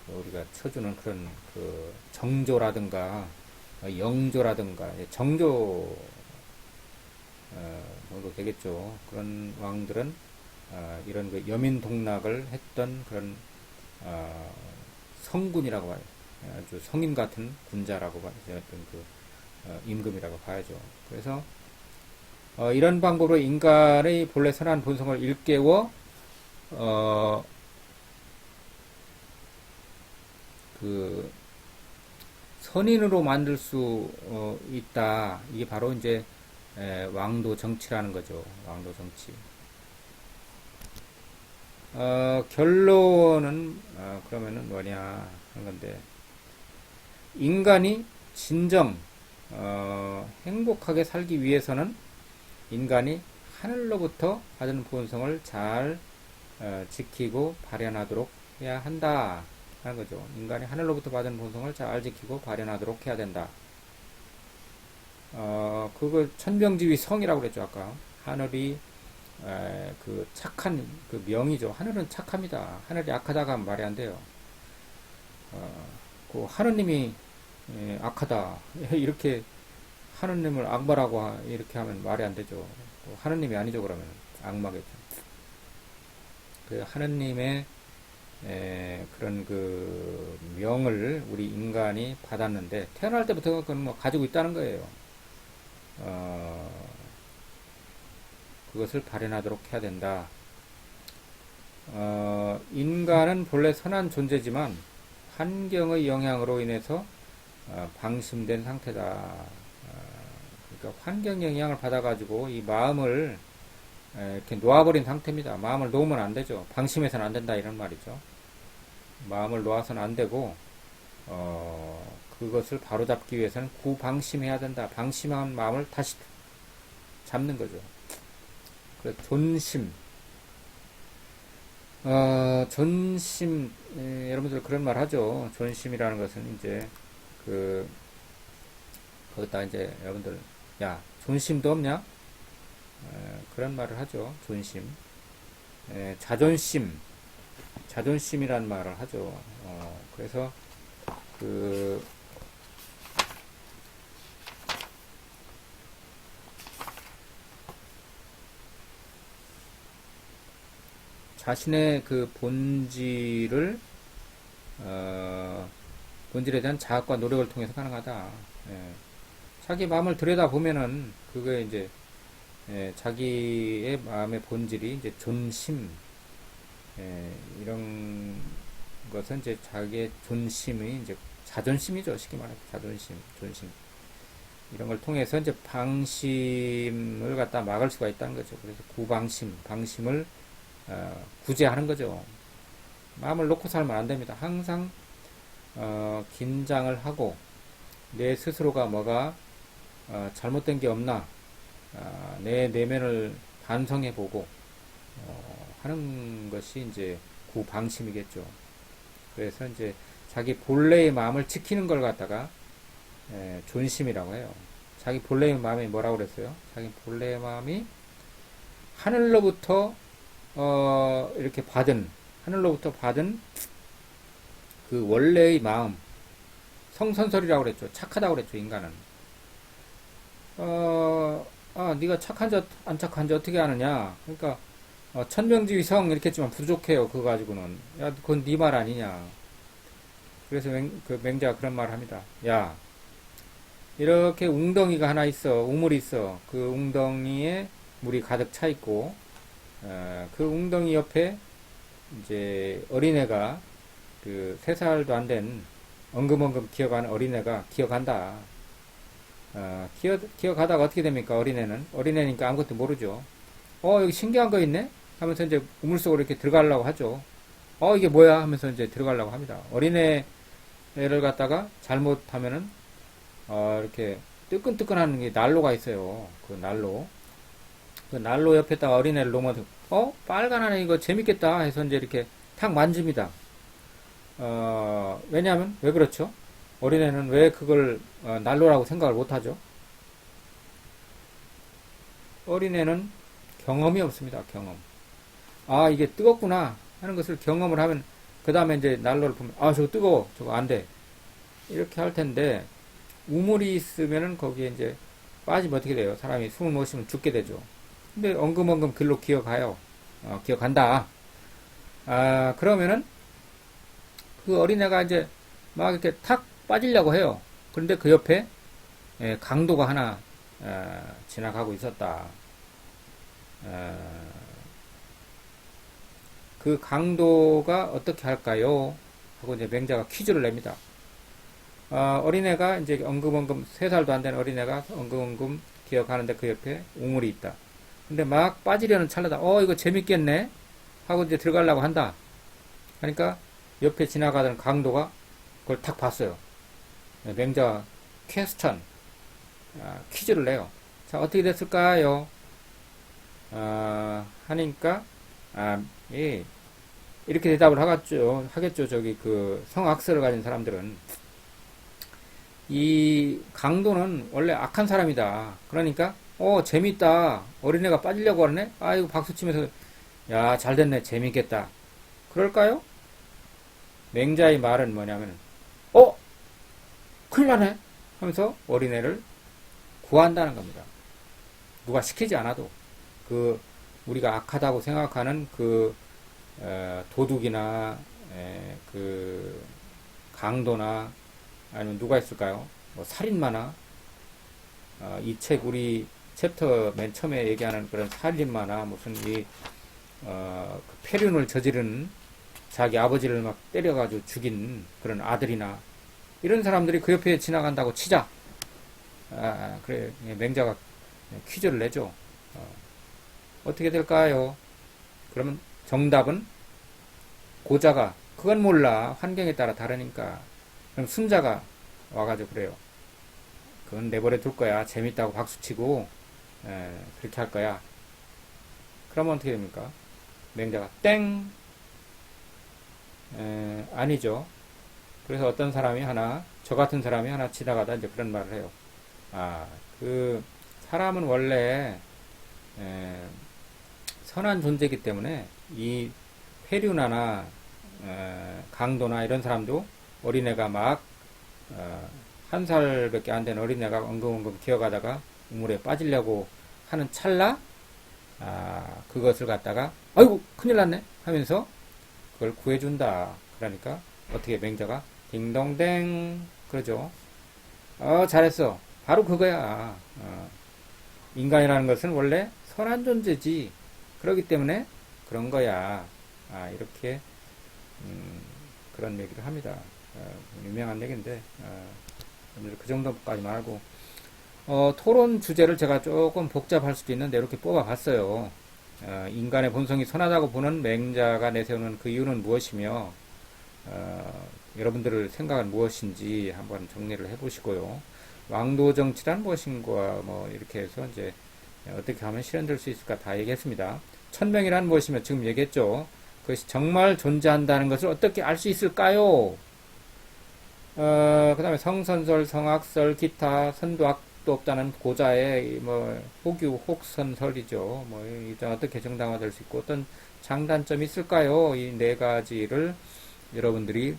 우리가 쳐주는 그런 그 정조라든가 영조라든가 정조 정도 되겠죠. 그런 왕들은 이런 그 여민동락을 했던 그런 성군이라고 봐요. 아주 성인 같은 군자라고 봐요. 어떤 그 임금이라고 봐야죠. 그래서 이런 방법으로 인간의 본래 선한 본성을 일깨워 그 선인으로 만들 수 있다. 이게 바로 이제 왕도 정치라는 거죠. 왕도 정치. 결론은 그러면은 뭐냐 하는 건데, 인간이 진정 행복하게 살기 위해서는 인간이 하늘로부터 받은 본성을 잘 지키고 발현하도록 해야 한다 하는 거죠. 인간이 하늘로부터 받은 본성을 잘 지키고 발현하도록 해야 된다. 그걸 천명지위 성이라고 그랬죠. 아까 하늘이 그 착한 그 명이죠. 하늘은 착합니다. 하늘이 악하다가 하면 말이 안 돼요. 그 하느님이 악하다 이렇게 하느님을 악마라고 이렇게 하면 말이 안 되죠. 하느님이 아니죠. 그러면 악마겠죠. 그 하느님의 그런 그 명을 우리 인간이 받았는데 태어날 때부터 그건 뭐 가지고 있다는 거예요. 그것을 발현하도록 해야 된다. 인간은 본래 선한 존재지만 환경의 영향으로 인해서 방심된 상태다. 그러니까 환경 영향을 받아가지고 이 마음을 이렇게 놓아버린 상태입니다. 마음을 놓으면 안 되죠. 방심해서는 안 된다 이런 말이죠. 마음을 놓아서는 안 되고 그것을 바로잡기 위해서는 구방심해야 된다. 방심한 마음을 다시 잡는 거죠. 그래서 존심. 존심, 여러분들 그런 말 하죠. 존심이라는 것은 이제, 거기다 이제 여러분들, 야, 존심도 없냐? 그런 말을 하죠. 존심. 자존심이라는 말을 하죠. 그래서, 자신의 그 본질에 대한 자학과 노력을 통해서 가능하다. 자기 마음을 들여다보면은, 그게 이제, 자기의 마음의 본질이 이제 존심, 이런 것은 이제 자기의 존심이 이제 자존심이죠. 쉽게 말해서 자존심, 존심. 이런 걸 통해서 이제 방심을 갖다 막을 수가 있다는 거죠. 그래서 방심을 구제하는 거죠. 마음을 놓고 살면 안 됩니다. 항상 긴장을 하고 내 스스로가 뭐가 잘못된 게 없나 내 내면을 반성해 보고 하는 것이 이제 구방심이겠죠. 그래서 이제 자기 본래의 마음을 지키는 걸 갖다가 존심이라고 해요. 자기 본래의 마음이 뭐라고 그랬어요? 자기 본래의 마음이 하늘로부터 이렇게 하늘로부터 받은 그 원래의 마음, 성선설이라고 그랬죠. 착하다고 그랬죠, 인간은. 네가 착한지 안 착한지 어떻게 아느냐? 그러니까, 천명지위성 이렇게 했지만 부족해요, 그거 가지고는. 야, 그건 네 말 아니냐. 그래서 그 맹자가 그런 말을 합니다. 야, 이렇게 웅덩이가 하나 있어, 우물이 있어. 그 웅덩이에 물이 가득 차 있고, 그 웅덩이 옆에 이제 어린애가 그 3살도 안 된 엉금엉금 기어가는 어린애가 기어간다. 기어가다가 어떻게 됩니까? 어린애니까 아무것도 모르죠. 여기 신기한 거 있네? 하면서 이제 우물 속으로 이렇게 들어가려고 하죠. 이게 뭐야? 하면서 이제 들어가려고 합니다. 어린애를 갖다가 잘못하면은, 이렇게 뜨끈뜨끈한 게 난로가 있어요. 그 난로 옆에다가 어린애를 놓으면, 빨간 안에 이거 재밌겠다 해서 이제 이렇게 탁 만집니다. 왜냐하면, 왜 그렇죠? 어린애는 왜 그걸 난로라고 생각을 못하죠? 어린애는 경험이 없습니다. 경험. 이게 뜨겁구나 하는 것을 경험을 하면 그 다음에 이제 난로를 보면 저거 뜨거워. 저거 안 돼. 이렇게 할 텐데 우물이 있으면은 거기에 이제 빠지면 어떻게 돼요? 사람이 숨을 못 쉬면 죽게 되죠. 근데 엉금엉금 길로 기어가요. 기어간다. 그러면은 그 어린애가 이제 막 이렇게 탁 빠지려고 해요. 그런데 그 옆에 강도가 하나 지나가고 있었다. 그 강도가 어떻게 할까요? 하고 이제 맹자가 퀴즈를 냅니다. 어린애가 이제 엉금엉금 3살도 안 된 어린애가 엉금엉금 기어가는데 그 옆에 우물이 있다. 근데 막 빠지려는 찰나다. 이거 재밌겠네? 하고 이제 들어가려고 한다. 그러니까 옆에 지나가던 강도가 그걸 탁 봤어요. 맹자가 퀘스천, 퀴즈를 내요. 자, 어떻게 됐을까요? 하니까, 예, 이렇게 대답을 하겠죠. 저기 그 성악설을 가진 사람들은. 이 강도는 원래 악한 사람이다. 그러니까, 재밌다. 어린애가 빠지려고 하네? 이거 박수 치면서, 야, 잘 됐네. 재밌겠다. 그럴까요? 맹자의 말은 뭐냐면, 어? 큰일 나네? 하면서 어린애를 구한다는 겁니다. 누가 시키지 않아도. 그, 우리가 악하다고 생각하는 그, 도둑이나, 그, 강도나, 아니면 누가 있을까요? 뭐 살인마나, 이 책, 우리 챕터 맨 처음에 얘기하는 그런 살인마나, 무슨 그 폐륜을 저지른 자기 아버지를 막 때려가지고 죽인 그런 아들이나, 이런 사람들이 그 옆에 지나간다고 치자. 그래, 맹자가 퀴즈를 내죠. 어떻게 될까요? 그러면 정답은 고자가, 그건 몰라. 환경에 따라 다르니까. 그럼 순자가 와가지고 그래요. 그건 내버려 둘 거야. 재밌다고 박수치고, 그렇게 할 거야. 그러면 어떻게 됩니까? 맹자가 땡! 아니죠. 그래서 어떤 사람이 하나, 저 같은 사람이 하나 지나가다 이제 그런 말을 해요. 그, 사람은 원래, 에, 선한 존재이기 때문에 이 페류나나 강도나 이런 사람도 어린애가 막, 한 살밖에 안 된 어린애가 엉금엉금 기어가다가 우물에 빠지려고 하는 찰나, 그것을 갖다가, 아이고, 큰일 났네! 하면서 그걸 구해준다. 그러니까, 어떻게 맹자가, 딩동댕, 그러죠. 잘했어. 바로 그거야. 인간이라는 것은 원래 선한 존재지. 그렇기 때문에 그런 거야. 이렇게, 그런 얘기를 합니다. 유명한 얘기인데, 오늘 그 정도까지만 하고, 토론 주제를 제가 조금 복잡할 수도 있는데, 이렇게 뽑아봤어요. 인간의 본성이 선하다고 보는 맹자가 내세우는 그 이유는 무엇이며, 여러분들의 생각은 무엇인지 한번 정리를 해보시고요. 왕도 정치란 무엇인가, 뭐, 이렇게 해서 이제, 어떻게 하면 실현될 수 있을까 다 얘기했습니다. 천명이란 무엇이며 지금 얘기했죠. 그것이 정말 존재한다는 것을 어떻게 알 수 있을까요? 그 다음에 성선설, 성악설, 기타, 선도 악도 없다는 고자의 뭐 호규, 혹선설이죠. 뭐 이제 어떻게 정당화될 수 있고 어떤 장단점이 있을까요? 이 네 가지를 여러분들이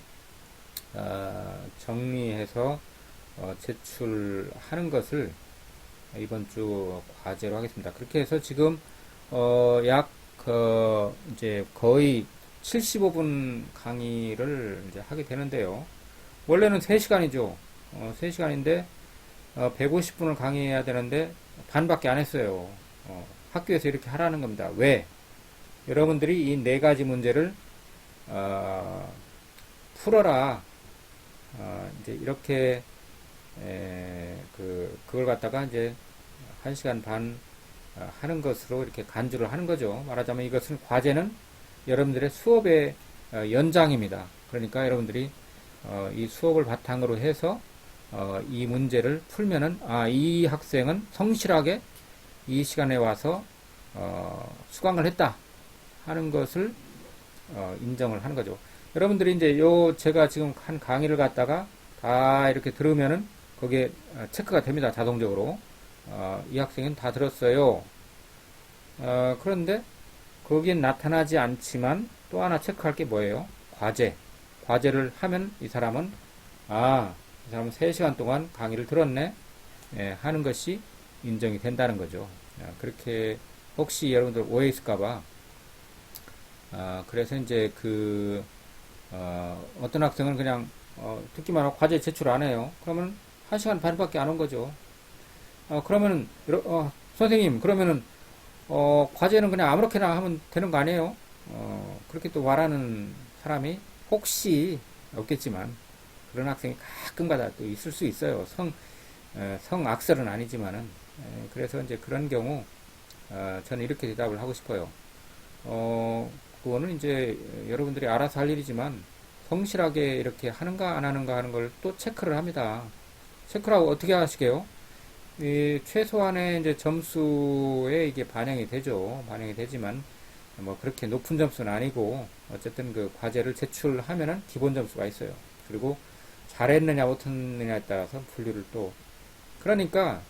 정리해서 제출하는 것을 이번 주 과제로 하겠습니다. 그렇게 해서 지금 이제 거의 75분 강의를 이제 하게 되는데요. 원래는 3시간이죠. 3시간인데 150분을 강의해야 되는데 반밖에 안 했어요. 학교에서 이렇게 하라는 겁니다. 왜? 여러분들이 이 네 가지 문제를 풀어라. 이제 이렇게 그걸 갖다가 이제 1시간 반 하는 것으로 이렇게 간주를 하는 거죠. 말하자면 이것은 과제는 여러분들의 수업의 연장입니다. 그러니까 여러분들이 이 수업을 바탕으로 해서 이 문제를 풀면은 이 학생은 성실하게 이 시간에 와서 수강을 했다 하는 것을 인정을 하는 거죠. 여러분들이 이제 제가 지금 한 강의를 갖다가 다 이렇게 들으면은 거기에 체크가 됩니다. 자동적으로. 이 학생은 다 들었어요. 그런데 거기엔 나타나지 않지만 또 하나 체크할 게 뭐예요? 과제. 과제를 하면 이 사람은 이 사람은 3시간 동안 강의를 들었네 하는 것이 인정이 된다는 거죠. 그렇게 혹시 여러분들 오해 있을까봐 그래서 이제 어떤 학생은 그냥 듣기만 하고 과제 제출 안 해요. 그러면 1시간 반밖에 안 온 거죠. 그러면 선생님 그러면은 과제는 그냥 아무렇게나 하면 되는 거 아니에요? 그렇게 또 말하는 사람이 혹시 없겠지만 그런 학생이 가끔가다 또 있을 수 있어요. 성악설은 아니지만은 그래서 이제 그런 경우 저는 이렇게 대답을 하고 싶어요. 그거는 이제 여러분들이 알아서 할 일이지만 성실하게 이렇게 하는가 안 하는가 하는 걸 또 체크를 합니다. 체크를 하고 어떻게 하시게요? 최소한의 이제 점수에 이게 반영이 되죠. 반영이 되지만 뭐 그렇게 높은 점수는 아니고 어쨌든 그 과제를 제출하면은 기본 점수가 있어요. 그리고 잘했느냐 못했느냐에 따라서 분류를 또 그러니까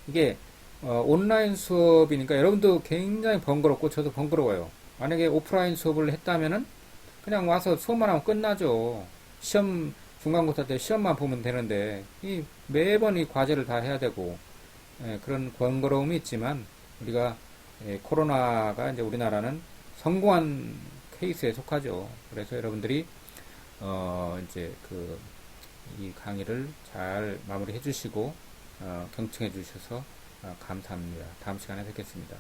이게 온라인 수업이니까 여러분도 굉장히 번거롭고 저도 번거로워요. 만약에 오프라인 수업을 했다면은 그냥 와서 수업만 하면 끝나죠. 시험, 중간고사 때 시험만 보면 되는데, 매번 이 과제를 다 해야 되고, 그런 번거로움이 있지만, 우리가, 코로나가 이제 우리나라는 성공한 케이스에 속하죠. 그래서 여러분들이, 이제 이 강의를 잘 마무리해 주시고, 경청해 주셔서 감사합니다. 다음 시간에 뵙겠습니다.